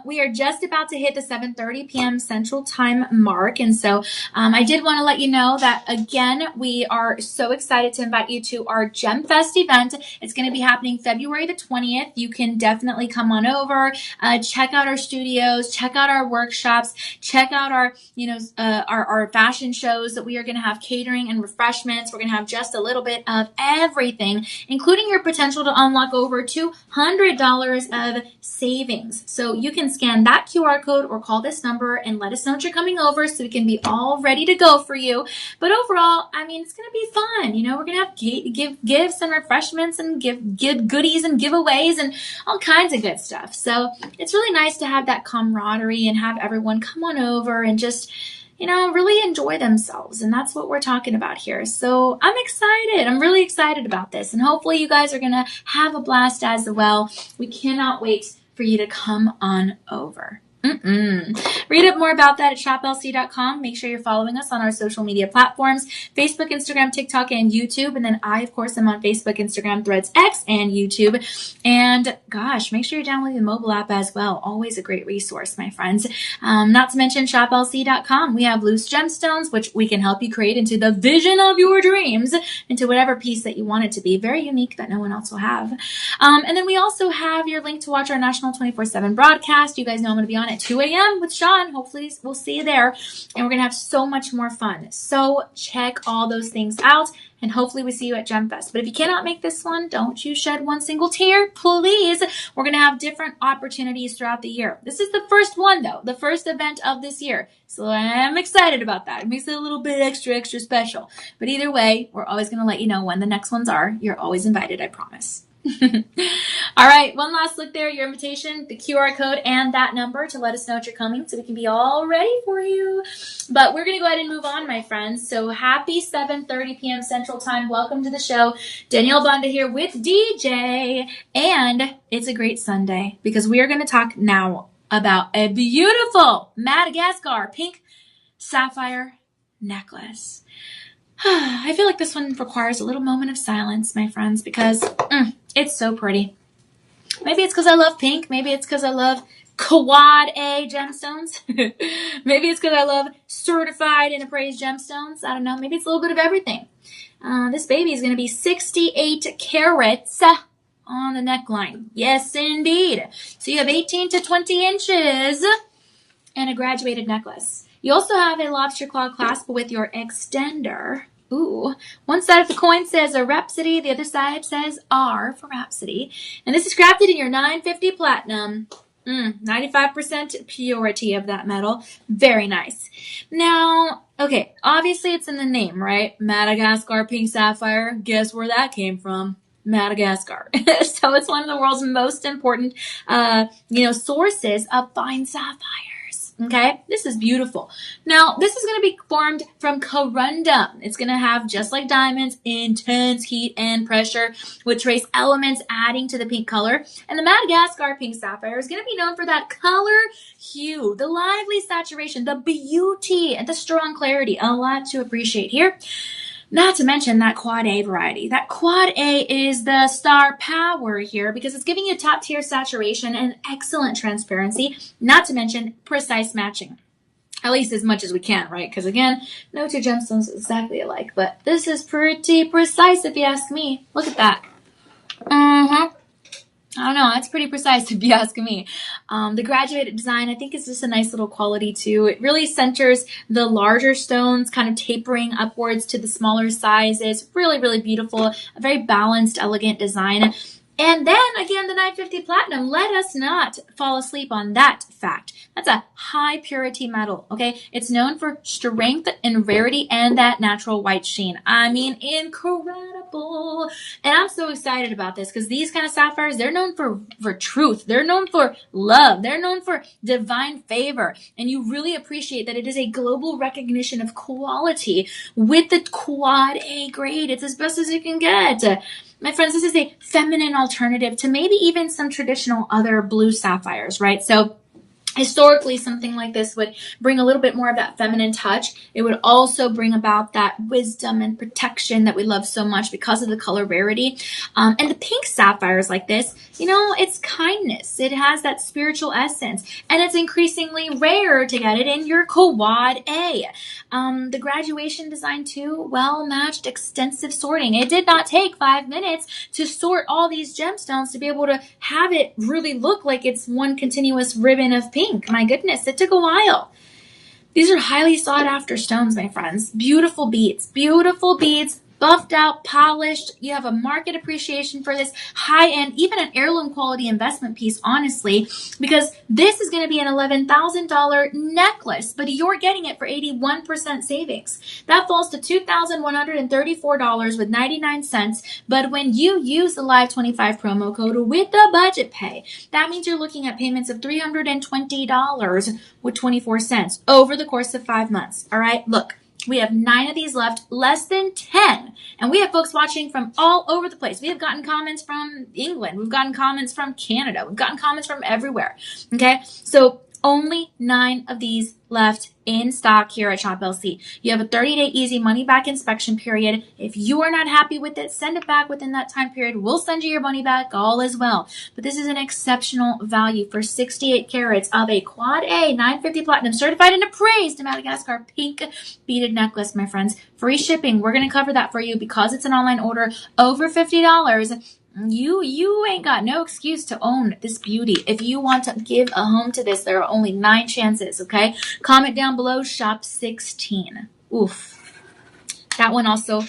We are just about to hit the 7:30 p.m. Central Time mark. And so I did want to let you know that, again, we are so excited to invite you to our Gem Fest event. It's going to be happening February the 20th. You can definitely come on over, check out our studios, check out our workshops, check out our, our fashion shows that we are going to have catering and refreshments. We're going to have just a little bit of everything, including your potential to unlock over $200 of savings. So you can scan that QR code or call this number and let us know that you're coming over so we can be all ready to go for you. But overall, I mean, it's going to be fun. You know, we're going to have give gifts and refreshments and give goodies and giveaways and all kinds of good stuff. So it's really nice to have that camaraderie and have everyone come on over and just, really enjoy themselves. And that's what we're talking about here. So I'm excited. I'm really excited about this. And hopefully you guys are going to have a blast as well. We cannot wait for you to come on over. Read up more about that at shoplc.com. Make sure you're following us on our social media platforms, Facebook, Instagram, TikTok, and YouTube. And then I, of course, am on Facebook, Instagram, Threads, X, and YouTube. And gosh, make sure you're downloading the mobile app as well. Always a great resource, my friends. Not to mention shoplc.com. We have loose gemstones, which we can help you create into the vision of your dreams, into whatever piece that you want it to be. Very unique that no one else will have. And then we also have your link to watch our national 24/7 broadcast. You guys know I'm going to be on at 2 a.m. with Sean. Hopefully we'll see you there. And we're going to have so much more fun. So check all those things out. And hopefully we see you at GemFest. But if you cannot make this one, don't you shed one single tear, please. We're going to have different opportunities throughout the year. This is the first one, though. The first event of this year. So I'm excited about that. It makes it a little bit extra special. But either way, we're always going to let you know when the next ones are. You're always invited, I promise. All right, one last look there, your invitation, the QR code, and that number to let us know that you're coming so we can be all ready for you. But we're going to go ahead and move on, my friends. So happy 7:30 p.m. Central Time. Welcome to the show. Danielle Banda here with DJ. And it's a great Sunday because we are going to talk now about a beautiful Madagascar pink sapphire necklace. I feel like this one requires a little moment of silence, my friends, because it's so pretty. Maybe it's because I love pink. Maybe it's because I love quad A gemstones. Maybe it's because I love certified and appraised gemstones. I don't know. Maybe it's a little bit of everything. This baby is going to be 68 carats on the neckline. Yes, indeed. So you have 18 to 20 inches and a graduated necklace. You also have a lobster claw clasp with your extender. Ooh. One side of the coin says a Rhapsody. The other side says R for Rhapsody. And this is crafted in your 950 platinum. 95% purity of that metal. Very nice. Now, okay, obviously it's in the name, right? Madagascar pink sapphire. Guess where that came from? Madagascar. So it's one of the world's most important, sources of fine sapphires. Okay, this is beautiful. Now, this is going to be formed from corundum. It's going to have, just like diamonds, intense heat and pressure with trace elements adding to the pink color. And the Madagascar pink sapphire is going to be known for that color hue, the lively saturation, the beauty, and the strong clarity. A lot to appreciate here. Not to mention that quad A variety. That quad A is the star power here because it's giving you top tier saturation and excellent transparency, not to mention precise matching. At least as much as we can, right? Because again, no two gemstones exactly alike, but this is pretty precise if you ask me. Look at that. I don't know. That's pretty precise if you ask me. The graduated design, I think, is just a nice little quality too. It really centers the larger stones kind of tapering upwards to the smaller sizes. Really, really beautiful. A very balanced, elegant design. And then again, the 950 platinum, let us not fall asleep on that fact. That's a high purity metal, okay? It's known for strength and rarity and that natural white sheen. I mean, incredible. And I'm so excited about this because these kind of sapphires, they're known for truth. They're known for love. They're known for divine favor. And you really appreciate that it is a global recognition of quality with the quad A grade. It's as best as you can get. My friends, this is a feminine alternative to maybe even some traditional other blue sapphires, right? So historically, something like this would bring a little bit more of that feminine touch. It would also bring about that wisdom and protection that we love so much because of the color rarity. And the pink sapphires like this, it's kindness. It has that spiritual essence. And it's increasingly rare to get it in your quad A. The graduation design too, well-matched, extensive sorting. It did not take 5 minutes to sort all these gemstones to be able to have it really look like it's one continuous ribbon of pink. My goodness, it took a while. These are highly sought after stones, my friends. Beautiful beads, buffed out, polished. You have a market appreciation for this high-end, even an heirloom quality investment piece, honestly, because this is going to be an $11,000 necklace, but you're getting it for 81% savings. That falls to $2,134.99. But when you use the Live 25 promo code with the budget pay, that means you're looking at payments of $320.24 over the course of 5 months. All right, look. We have 9 of these left, less than 10. And we have folks watching from all over the place. We have gotten comments from England. We've gotten comments from Canada. We've gotten comments from everywhere. Okay? So only 9 of these left in stock here at Shop LC. You have a 30-day easy money-back inspection period. If you are not happy with it, send it back within that time period. We'll send you your money back, all as well. But this is an exceptional value for 68 carats of a quad A 950 platinum certified and appraised Madagascar pink beaded necklace, my friends. Free shipping. We're going to cover that for you because it's an online order over $50. You ain't got no excuse to own this beauty. If you want to give a home to this, there are only 9 chances, okay? Comment down below, shop 16. Oof. That one also,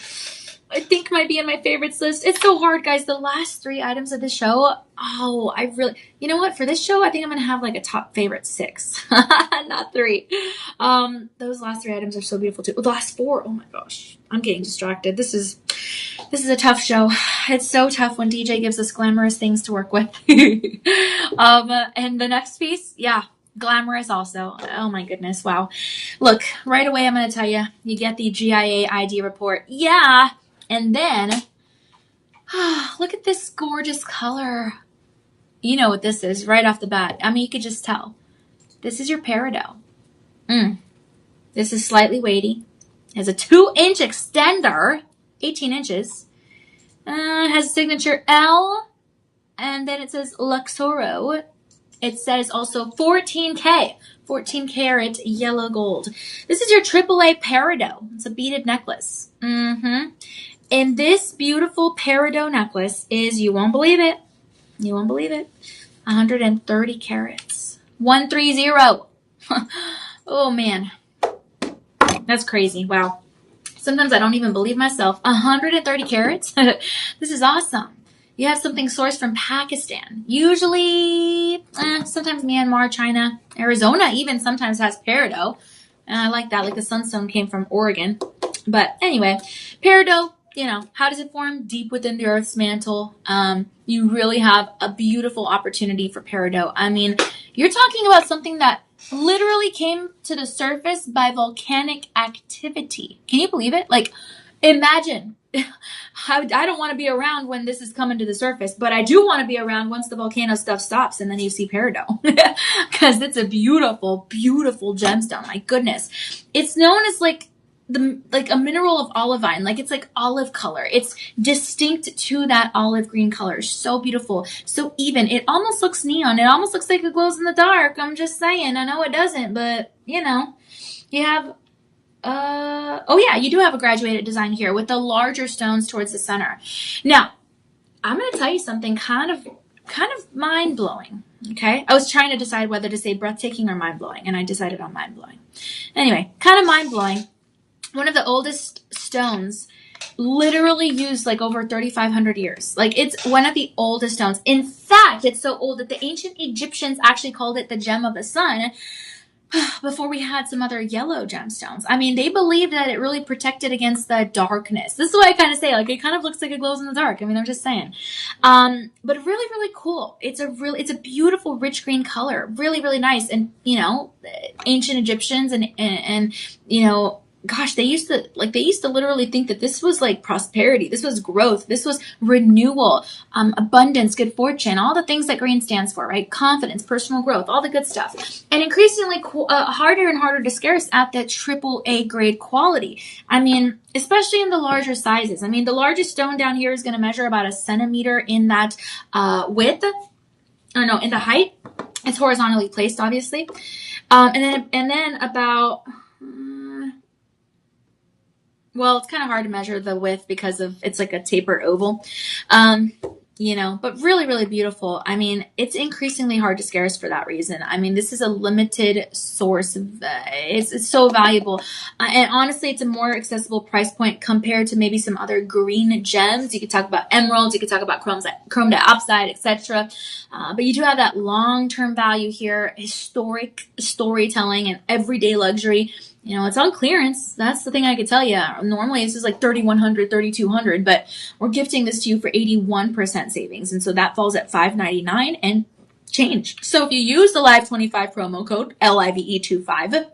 I think, might be in my favorites list. It's so hard, guys. The last 3 items of the show, you know what? For this show, I think I'm going to have like a top favorite 6, not 3. Those last 3 items are so beautiful too. The last 4, oh my gosh. I'm getting distracted. This is a tough show. It's so tough when DJ gives us glamorous things to work with. And the next piece, yeah, glamorous also. Oh my goodness. Wow. Look, right away, I'm going to tell you, you get the GIA ID report. Yeah. And then, look at this gorgeous color. You know what this is right off the bat. I mean, you could just tell. This is your peridot. This is slightly weighty. It has a 2-inch extender, 18 inches. It has a signature L, and then it says Luxoro. It says also 14 karat yellow gold. This is your AAA peridot. It's a beaded necklace. And this beautiful peridot necklace is, you won't believe it, 130 carats. 130. Oh, man. That's crazy. Wow. Sometimes I don't even believe myself. 130 carats? This is awesome. You have something sourced from Pakistan. Usually, sometimes Myanmar, China, Arizona even sometimes has peridot. And I like that. Like the sunstone came from Oregon. But anyway, peridot, how does it form? Deep within the Earth's mantle. You really have a beautiful opportunity for peridot. I mean, you're talking about something that literally came to the surface by volcanic activity. Can you believe it? Like, imagine. I don't want to be around when this is coming to the surface, but I do want to be around once the volcano stuff stops and then you see peridot. Because it's a beautiful, beautiful gemstone. My goodness. It's known as like a mineral of olivine. Like, it's like olive color. It's distinct to that olive green color. So beautiful. So even. It almost looks neon. It almost looks like it glows in the dark. I'm just saying. I know it doesn't, but you have you do have a graduated design here with the larger stones towards the center. Now, I'm going to tell you something kind of mind-blowing, okay? I was trying to decide whether to say breathtaking or mind-blowing, and I decided on mind-blowing. Anyway, kind of mind-blowing. One of the oldest stones, literally used like over 3,500 years. Like, it's one of the oldest stones. In fact, it's so old that the ancient Egyptians actually called it the gem of the sun before we had some other yellow gemstones. I mean, they believed that it really protected against the darkness. This is what I kind of say. Like, it kind of looks like it glows in the dark. I mean, I'm just saying. But really, really cool. It's a beautiful, rich green color. Really, really nice. And, ancient Egyptians and gosh, they used to literally think that this was like prosperity. This was growth. This was renewal, abundance, good fortune, all the things that green stands for, right? Confidence, personal growth, all the good stuff. And increasingly harder and harder to scarce at that AAA grade quality. I mean, especially in the larger sizes. I mean, the largest stone down here is going to measure about 1 centimeter in that width. In the height. It's horizontally placed, obviously. And then about... Well, it's kind of hard to measure the width because it's like a tapered oval, but really, really beautiful. I mean, it's increasingly hard to scarce for that reason. I mean, this is a limited source of, it's so valuable. And honestly, it's a more accessible price point compared to maybe some other green gems. You could talk about emeralds, you could talk about chrome diopside, etc. But you do have that long-term value here, historic storytelling and everyday luxury. It's on clearance. That's the thing I could tell you. Normally, this is like $3,100, $3,200, but we're gifting this to you for 81% savings. And so that falls at $599 and change. So if you use the Live25 promo code, LIVE25,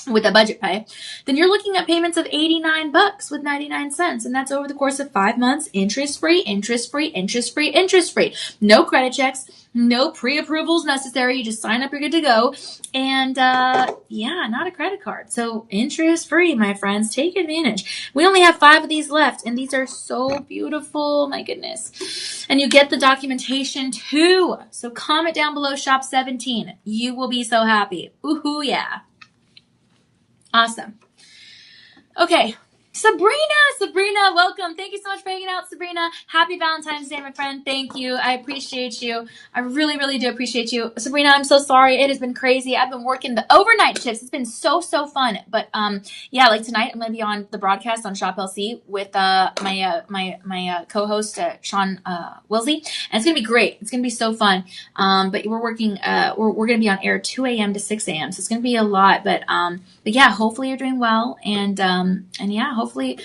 with a budget pay, then you're looking at payments of $89 with 99 cents. And that's over the course of 5 months, interest-free, interest-free, interest-free, interest-free. No credit checks, no pre-approvals necessary. You just sign up, you're good to go. And not a credit card. So interest-free, my friends. Take advantage. We only have 5 of these left, and these are so beautiful. My goodness. And you get the documentation too. So comment down below, shop 17. You will be so happy. Ooh, yeah. Awesome. Okay. Sabrina, welcome. Thank you so much for hanging out, Sabrina. Happy Valentine's Day, my friend. Thank you. I appreciate you. I really, really do appreciate you. Sabrina, I'm so sorry. It has been crazy. I've been working the overnight shifts. It's been so fun. But like tonight I'm going to be on the broadcast on Shop LC with my co-host Sean Wilsey, and it's going to be great. It's going to be so fun. But we're working. We're going to be on air 2 a.m. to 6 a.m. So it's going to be a lot. But yeah, hopefully you're doing well, and yeah, hopefully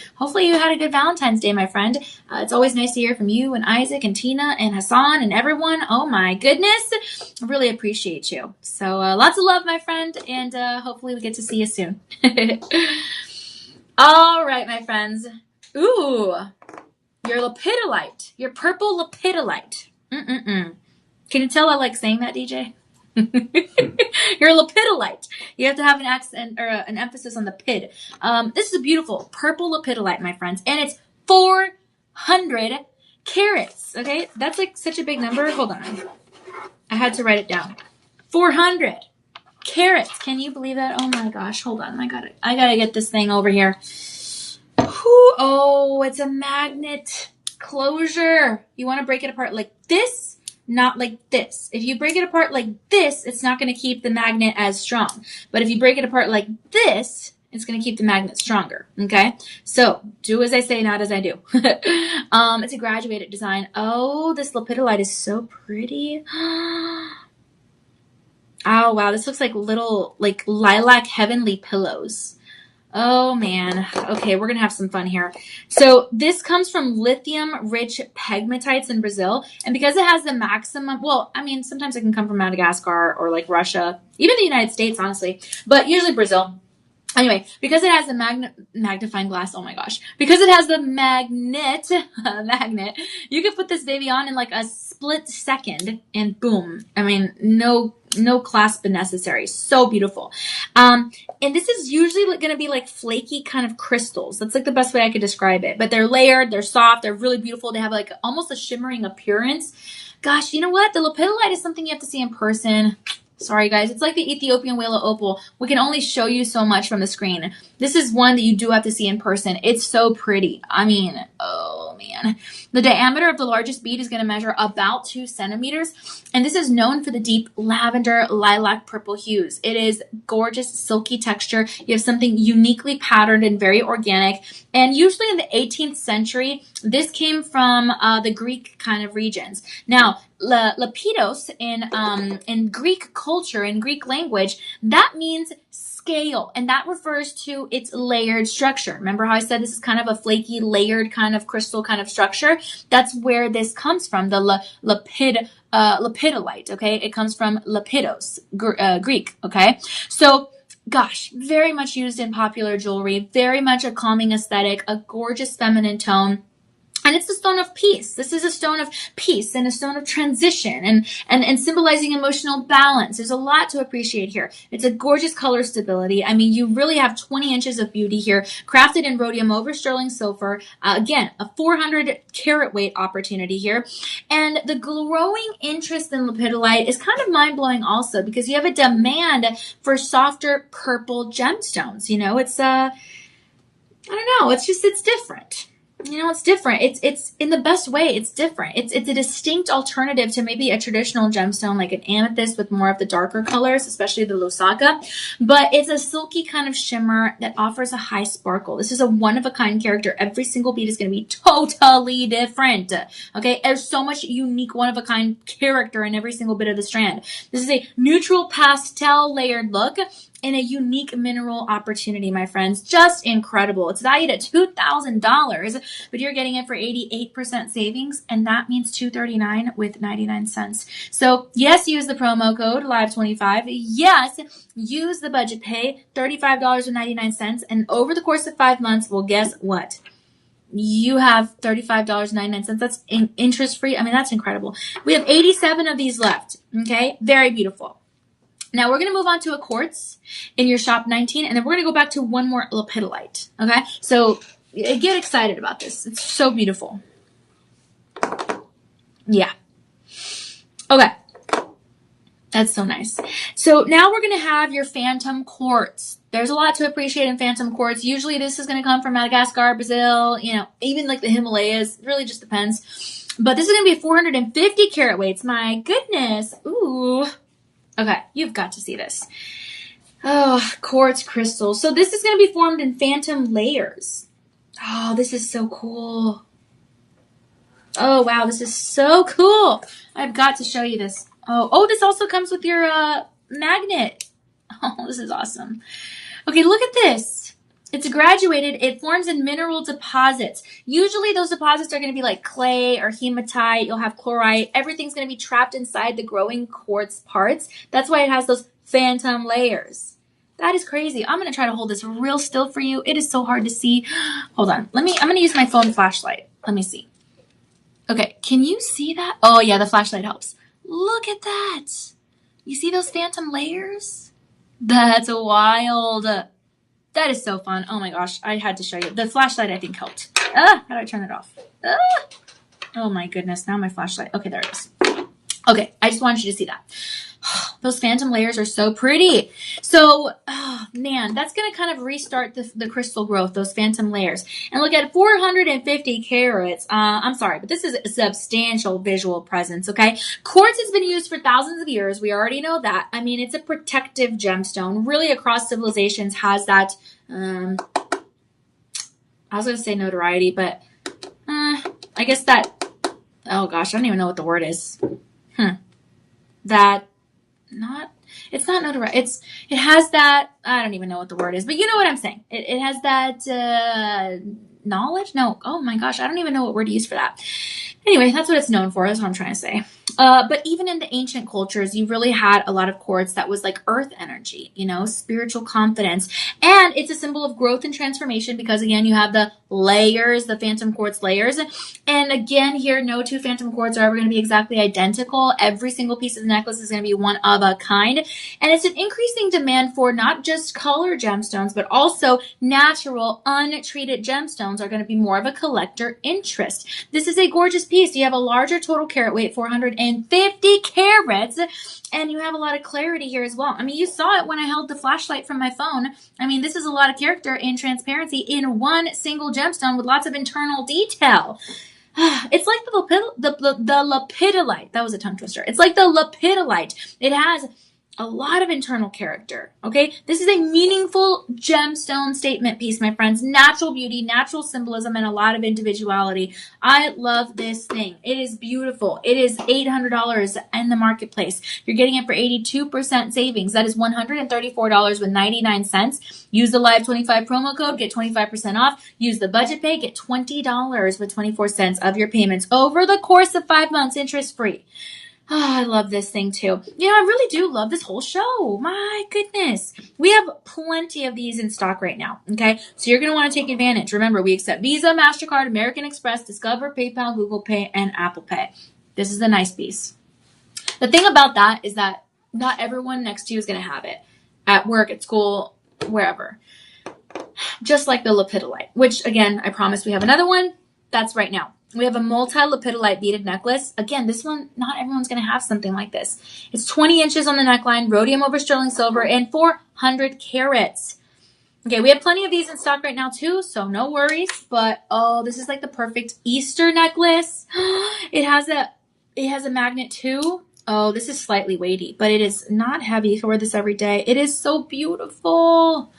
you had a good Valentine's Day, my friend. It's always nice to hear from you and Isaac and Tina and Hassan and everyone. Oh my goodness. I really appreciate you. So lots of love, my friend, and hopefully we get to see you soon. All right, my friends. Ooh, your lapidolite, your purple lapidolite. Can you tell I like saying that, DJ? You're a lapidolite. You have to have an accent or an emphasis on the pid. This is a beautiful purple lapidolite, my friends, and it's 400 carats. Okay, that's like such a big number. Hold on, I had to write it down. 400 carats. Can you believe that? Oh my gosh, hold on. I gotta get this thing over here. Whew. Oh, it's a magnet closure. You want to break it apart like this? Not like this. If you break it apart like this, it's not going to keep the magnet as strong. But if you break it apart like this, it's going to keep the magnet stronger. Okay? So, do as I say, not as I do. It's a graduated design. Oh, this lapidolite is so pretty. Oh, wow. This looks like little, like lilac heavenly pillows. Oh man. Okay, we're gonna have some fun here. So this comes from lithium-rich pegmatites in Brazil, and because it has the maximum, well, I mean, sometimes it can come from Madagascar or like Russia, even the United States, honestly, but usually Brazil. Anyway, because it has the magnifying glass, oh my gosh, because it has the magnet, you can put this baby on in like a split second, and boom. I mean, no clasp necessary. So beautiful. And this is usually going to be like flaky kind of crystals. That's like the best way I could describe it. But they're layered, they're soft, they're really beautiful. They have like almost a shimmering appearance. Gosh, you know what? The lepidolite is something you have to see in person. Sorry, guys. It's like the Ethiopian whale of opal. We can only show you so much from the screen. This is one that you do have to see in person. It's so pretty. I mean, oh man. The diameter of the largest bead is going to measure about 2 centimeters. And this is known for the deep lavender, lilac, purple hues. It is gorgeous, silky texture. You have something uniquely patterned and very organic. And usually in the 18th century, this came from the Greek kind of regions. Now, Lapidos in Greek culture, in Greek language, that means scale, and that refers to its layered structure. Remember how I said this is kind of a flaky, layered kind of crystal kind of structure? That's where this comes from, the lepidolite, okay? It comes from Lapidos, Greek, okay? So, gosh, very much used in popular jewelry, very much a calming aesthetic, a gorgeous feminine tone. And it's the stone of peace. This is a stone of peace and a stone of transition and symbolizing emotional balance. There's a lot to appreciate here. It's a gorgeous color stability. I mean, you really have 20 inches of beauty here, crafted in rhodium over sterling silver. Again, a 400 carat weight opportunity here. And the growing interest in lepidolite is kind of mind-blowing also because you have a demand for softer purple gemstones. You know, it's, I don't know, it's different. You know, it's different. It's in the best way. It's different. It's a distinct alternative to maybe a traditional gemstone like an amethyst with more of the darker colors, especially the Lusaka. But it's a silky kind of shimmer that offers a high sparkle. This is a one-of-a-kind character. Every single bead is going to be totally different. Okay? There's so much unique one-of-a-kind character in every single bit of the strand. This is a neutral pastel layered look in a unique mineral opportunity, my friends. Just incredible. It's valued at $2,000, but you're getting it for 88% savings, and that means $239 with 99 cents. So yes, use the promo code LIVE25. Yes, use the budget pay, $35.99, and over the course of 5 months, well, guess what? You have $35.99. That's interest free. I mean, that's incredible. We have 87 of these left. Okay. Very beautiful. Now we're going to move on to a quartz in your shop 19, and then we're going to go back to one more lepidolite. Okay. So get excited about this. It's so beautiful. Yeah. Okay. That's so nice. So now we're going to have your phantom quartz. There's a lot to appreciate in phantom quartz. Usually this is going to come from Madagascar, Brazil, you know, even like the Himalayas. It really just depends. But this is going to be 450 carat weights. My goodness. Ooh. Okay, you've got to see this. Oh, quartz crystals. So this is going to be formed in phantom layers. Oh, this is so cool. Oh, wow, this is so cool. I've got to show you this. Oh, this also comes with your magnet. Oh, this is awesome. Okay, look at this. It's graduated. It forms in mineral deposits. Usually those deposits are going to be like clay or hematite. You'll have chlorite. Everything's going to be trapped inside the growing quartz parts. That's why it has those phantom layers. That is crazy. I'm going to try to hold this real still for you. It is so hard to see. Hold on. I'm going to use my phone flashlight. Let me see. Okay. Can you see that? Oh yeah, the flashlight helps. Look at that. You see those phantom layers? That's wild. That is so fun. Oh my gosh, I had to show you. The flashlight, I think, helped. How do I turn it off? Oh my goodness, now my flashlight. Okay, there it is. Okay, I just wanted you to see that. Those phantom layers are so pretty. So, oh man, that's going to kind of restart the crystal growth, those phantom layers. And look at 450 carats. I'm sorry, but this is a substantial visual presence, okay? Quartz has been used for thousands of years. We already know that. I mean, it's a protective gemstone. Really across civilizations has that, I was going to say notoriety, but I guess that, oh gosh, I don't even know what the word is. That it's not notarized. It has that, I don't even know what the word is, but you know what I'm saying. It has that knowledge. No, oh my gosh, I don't even know what word to use for that. Anyway, that's what it's known for. That's what I'm trying to say. But even in the ancient cultures, you really had a lot of quartz that was like earth energy, spiritual confidence. And it's a symbol of growth and transformation because, again, you have the layers, the phantom quartz layers. And again, here, no two phantom quartz are ever going to be exactly identical. Every single piece of the necklace is going to be one of a kind. And it's an increasing demand for not just color gemstones, but also natural, untreated gemstones are going to be more of a collector interest. This is a gorgeous piece. You have a larger total carat weight, 450 carats, and you have a lot of clarity here as well. I mean, you saw it when I held the flashlight from my phone. I mean, this is a lot of character and transparency in one single gemstone with lots of internal detail. It's like the lepidolite. That was a tongue twister. It's like the lepidolite. It has a lot of internal character, okay? This is a meaningful gemstone statement piece, my friends. Natural beauty, natural symbolism, and a lot of individuality. I love this thing. It is beautiful. It is $800 in the marketplace. You're getting it for 82% savings. That is $134.99. Use the Live 25 promo code, get 25% off. Use the budget pay, get $20 with 24 cents of your payments over the course of 5 months, interest free. Oh, I love this thing too. I really do love this whole show. My goodness. We have plenty of these in stock right now. Okay. So you're going to want to take advantage. Remember, we accept Visa, MasterCard, American Express, Discover, PayPal, Google Pay, and Apple Pay. This is a nice piece. The thing about that is that not everyone next to you is going to have it at work, at school, wherever. Just like the lepidolite, which again, I promise we have another one. That's right now. We have a multi-lepidolite beaded necklace. Again, this one, not everyone's going to have something like this. It's 20 inches on the neckline, rhodium over sterling silver, and 400 carats. Okay, we have plenty of these in stock right now too, so no worries. But, oh, this is like the perfect Easter necklace. It has a magnet too. Oh, this is slightly weighty, but it is not heavy. You can wear this every day. It is so beautiful.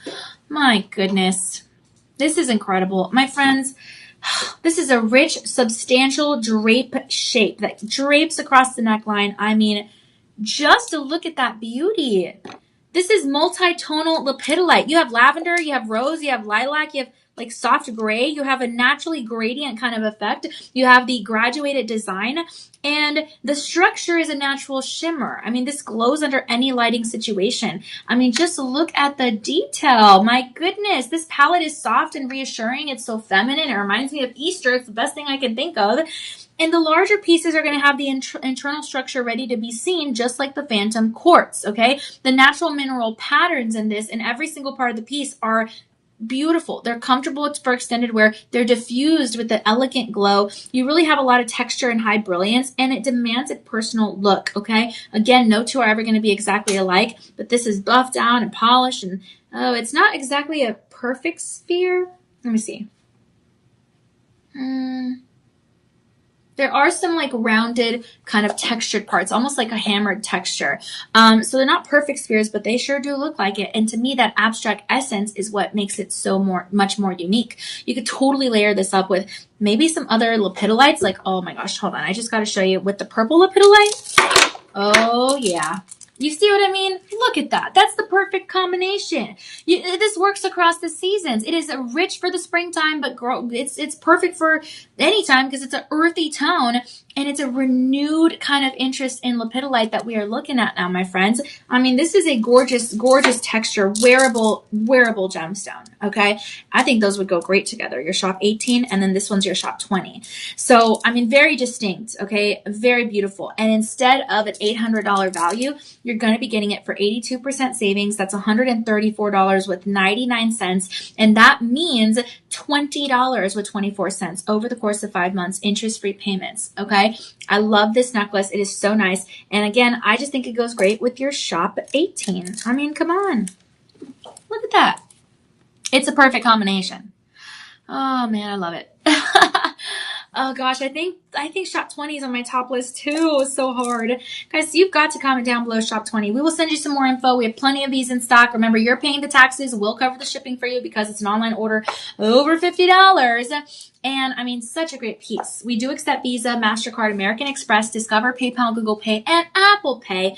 My goodness. This is incredible. My friends, this is a rich, substantial drape shape that drapes across the neckline. I mean, just to look at that beauty. This is multi-tonal lepidolite. You have lavender, you have rose, you have lilac, you have like soft gray. You have a naturally gradient kind of effect. You have the graduated design, and the structure is a natural shimmer. I mean, this glows under any lighting situation. I mean, just look at the detail. My goodness, this palette is soft and reassuring. It's so feminine. It reminds me of Easter. It's the best thing I can think of. And the larger pieces are going to have the internal structure ready to be seen, just like the phantom quartz, okay? The natural mineral patterns in this, in every single part of the piece, are beautiful. They're comfortable for extended wear. They're diffused with the elegant glow. You really have a lot of texture and high brilliance, and it demands a personal look, okay? Again, no two are ever going to be exactly alike, but this is buffed down and polished, and oh, it's not exactly a perfect sphere. Let me see. There are some like rounded kind of textured parts, almost like a hammered texture. So they're not perfect spheres, but they sure do look like it. And to me, that abstract essence is what makes it so much more unique. You could totally layer this up with maybe some other lepidolites. Like, oh my gosh, hold on. I just got to show you with the purple lepidolite. Oh yeah. You see what I mean? Look at that. That's the perfect combination. This works across the seasons. It is rich for the springtime, but it's perfect for any time because it's an earthy tone, and it's a renewed kind of interest in lepidolite that we are looking at now, my friends. I mean, this is a gorgeous, gorgeous texture, wearable gemstone, okay? I think those would go great together. Your shop 18, and then this one's your shop 20. So, I mean, very distinct, okay? Very beautiful. And instead of an $800 value, you're going to be getting it for 82% savings. That's $134 with 99 cents. And that means $20 with 24 cents over the course of 5 months, interest-free payments, okay? I love this necklace. It is so nice. And again, I just think it goes great with your shop 18. I mean, come on. Look at that. It's a perfect combination. Oh man, I love it. Oh gosh, I think shop 20 is on my top list too. It's so hard. Guys, you've got to comment down below shop 20. We will send you some more info. We have plenty of these in stock. Remember, you're paying the taxes. We'll cover the shipping for you because it's an online order over $50. And I mean, such a great piece. We do accept Visa, MasterCard, American Express, Discover, PayPal, Google Pay, and Apple Pay.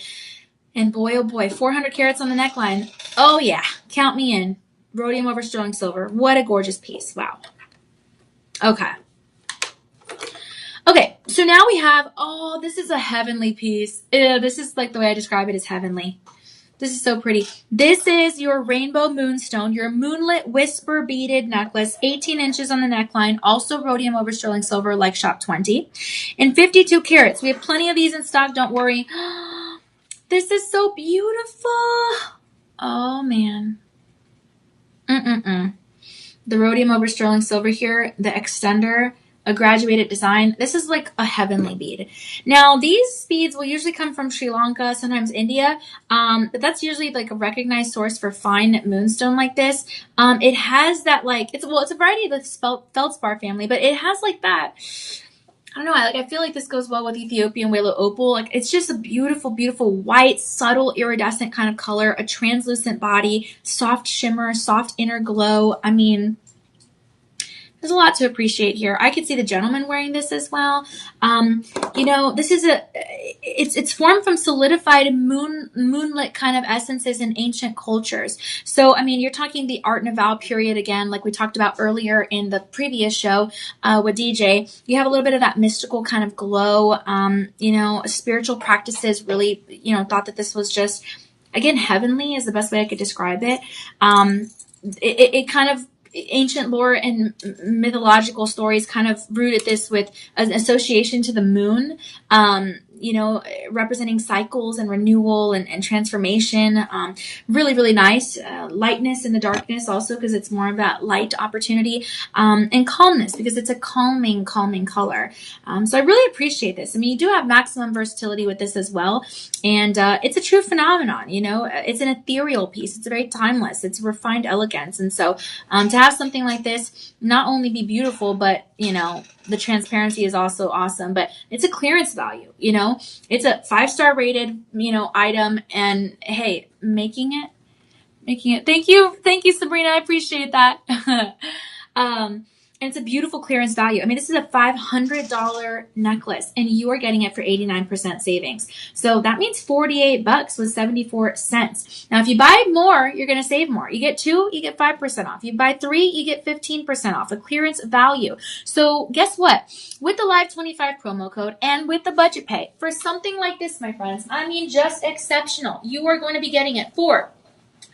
And boy, oh boy, 400 carats on the neckline. Oh yeah, count me in. Rhodium over sterling silver. What a gorgeous piece. Wow. Okay. Okay, so now we have, oh, this is a heavenly piece. This is like the way I describe it is heavenly. This is so pretty. This is your rainbow moonstone, your moonlit whisper beaded necklace, 18 inches on the neckline, also rhodium over sterling silver like Shop 20, and 52 carats. We have plenty of these in stock, don't worry. This is so beautiful. Oh, man. The rhodium over sterling silver here, the extender, a graduated design. This is like a heavenly bead. Now, these beads will usually come from Sri Lanka, sometimes India, but that's usually like a recognized source for fine moonstone like this. It has that like, it's a variety of the feldspar family, but it has like that, I don't know, I feel like this goes well with Ethiopian Willow Opal. Like, it's just a beautiful, beautiful white, subtle, iridescent kind of color, a translucent body, soft shimmer, soft inner glow. I mean, there's a lot to appreciate here. I could see the gentleman wearing this as well. You know, this is it's formed from solidified moonlit kind of essences in ancient cultures. So, I mean, you're talking the Art Nouveau period again, like we talked about earlier in the previous show with DJ. You have a little bit of that mystical kind of glow. You know, spiritual practices really, you know, thought that this was just, again, heavenly is the best way I could describe it. It kind of, ancient lore and mythological stories kind of rooted this with an association to the moon, you know, representing cycles and renewal and transformation. Really, really nice. Lightness in the darkness also because it's more of that light opportunity, and calmness because it's a calming color. So I really appreciate this. I mean, you do have maximum versatility with this as well. And it's a true phenomenon, you know. It's an ethereal piece. It's very timeless. It's refined elegance. And so to have something like this not only be beautiful, but, you know, the transparency is also awesome. But it's a clearance value, you know. It's a 5-star rated, you know, item. And, hey, making it. Thank you, Sabrina. I appreciate that. And it's a beautiful clearance value. I mean, this is a $500 necklace, and you are getting it for 89% savings. So that means $48 with 74 cents. Now, if you buy more, you're going to save more. You get 2, you get 5% off. You buy 3, you get 15% off. A clearance value. So guess what? With the Live 25 promo code and with the budget pay, for something like this, my friends, I mean, just exceptional. You are going to be getting it for,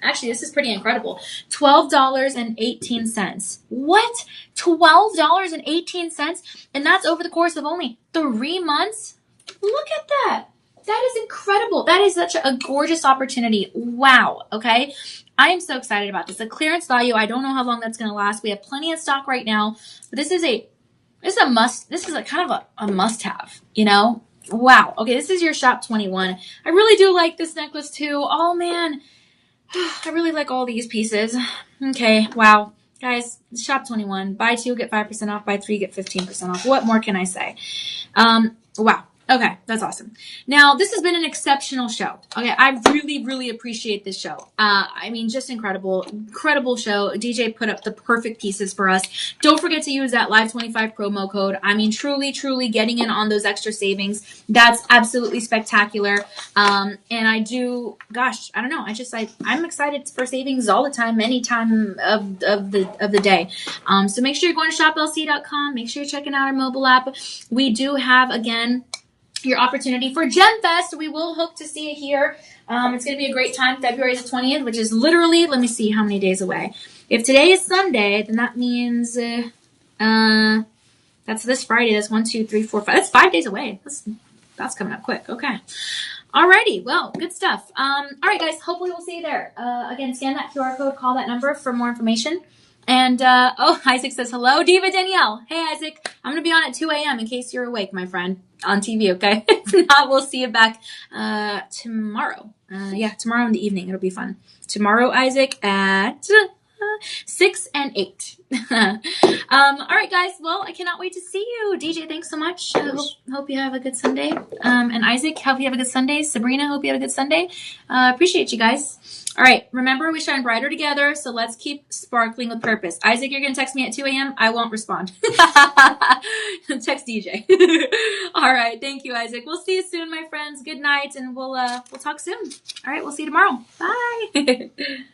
actually, this is pretty incredible, $12.18. What? $12.18? And that's over the course of only 3 months? Look at that. That is incredible. That is such a gorgeous opportunity. Wow. Okay. I am so excited about this. The clearance value, I don't know how long that's going to last. We have plenty of stock right now, but this is a kind of a must have, you know? Wow. Okay. This is your Shop 21. I really do like this necklace too. Oh man. I really like all these pieces. Okay, wow. Guys, Shop 21. Buy 2, get 5% off. Buy 3, get 15% off. What more can I say? Wow. Okay, that's awesome. Now, this has been an exceptional show. Okay, I really, really appreciate this show. I mean, just incredible show. DJ put up the perfect pieces for us. Don't forget to use that Live 25 promo code. I mean, truly, truly getting in on those extra savings. That's absolutely spectacular. And I do, gosh, I don't know. I'm excited for savings all the time, any time of the day. So make sure you're going to shoplc.com. Make sure you're checking out our mobile app. We do have, again, your opportunity for Gem Fest. We will hope to see you here. It's going to be a great time. February the 20th, which is literally, let me see how many days away. If today is Sunday, then that means that's this Friday. That's 1, 2, 3, 4, 5. That's 5 days away. That's coming up quick. Okay. Alrighty. Well, good stuff. All right, guys. Hopefully we'll see you there. Again, scan that QR code. Call that number for more information. And, Isaac says, hello, Diva Danielle. Hey, Isaac. I'm going to be on at 2 a.m. in case you're awake, my friend, on TV, okay? If not, we'll see you back tomorrow. Tomorrow in the evening. It'll be fun. Tomorrow, Isaac, at 6 and 8. All right, guys. Well, I cannot wait to see you. DJ, thanks so much. Hope you have a good Sunday. And Isaac, hope you have a good Sunday. Sabrina, hope you have a good Sunday. Appreciate you guys. All right. Remember, we shine brighter together. So let's keep sparkling with purpose. Isaac, you're going to text me at 2 a.m. I won't respond. Text DJ. All right. Thank you, Isaac. We'll see you soon, my friends. Good night. And we'll talk soon. All right. We'll see you tomorrow. Bye.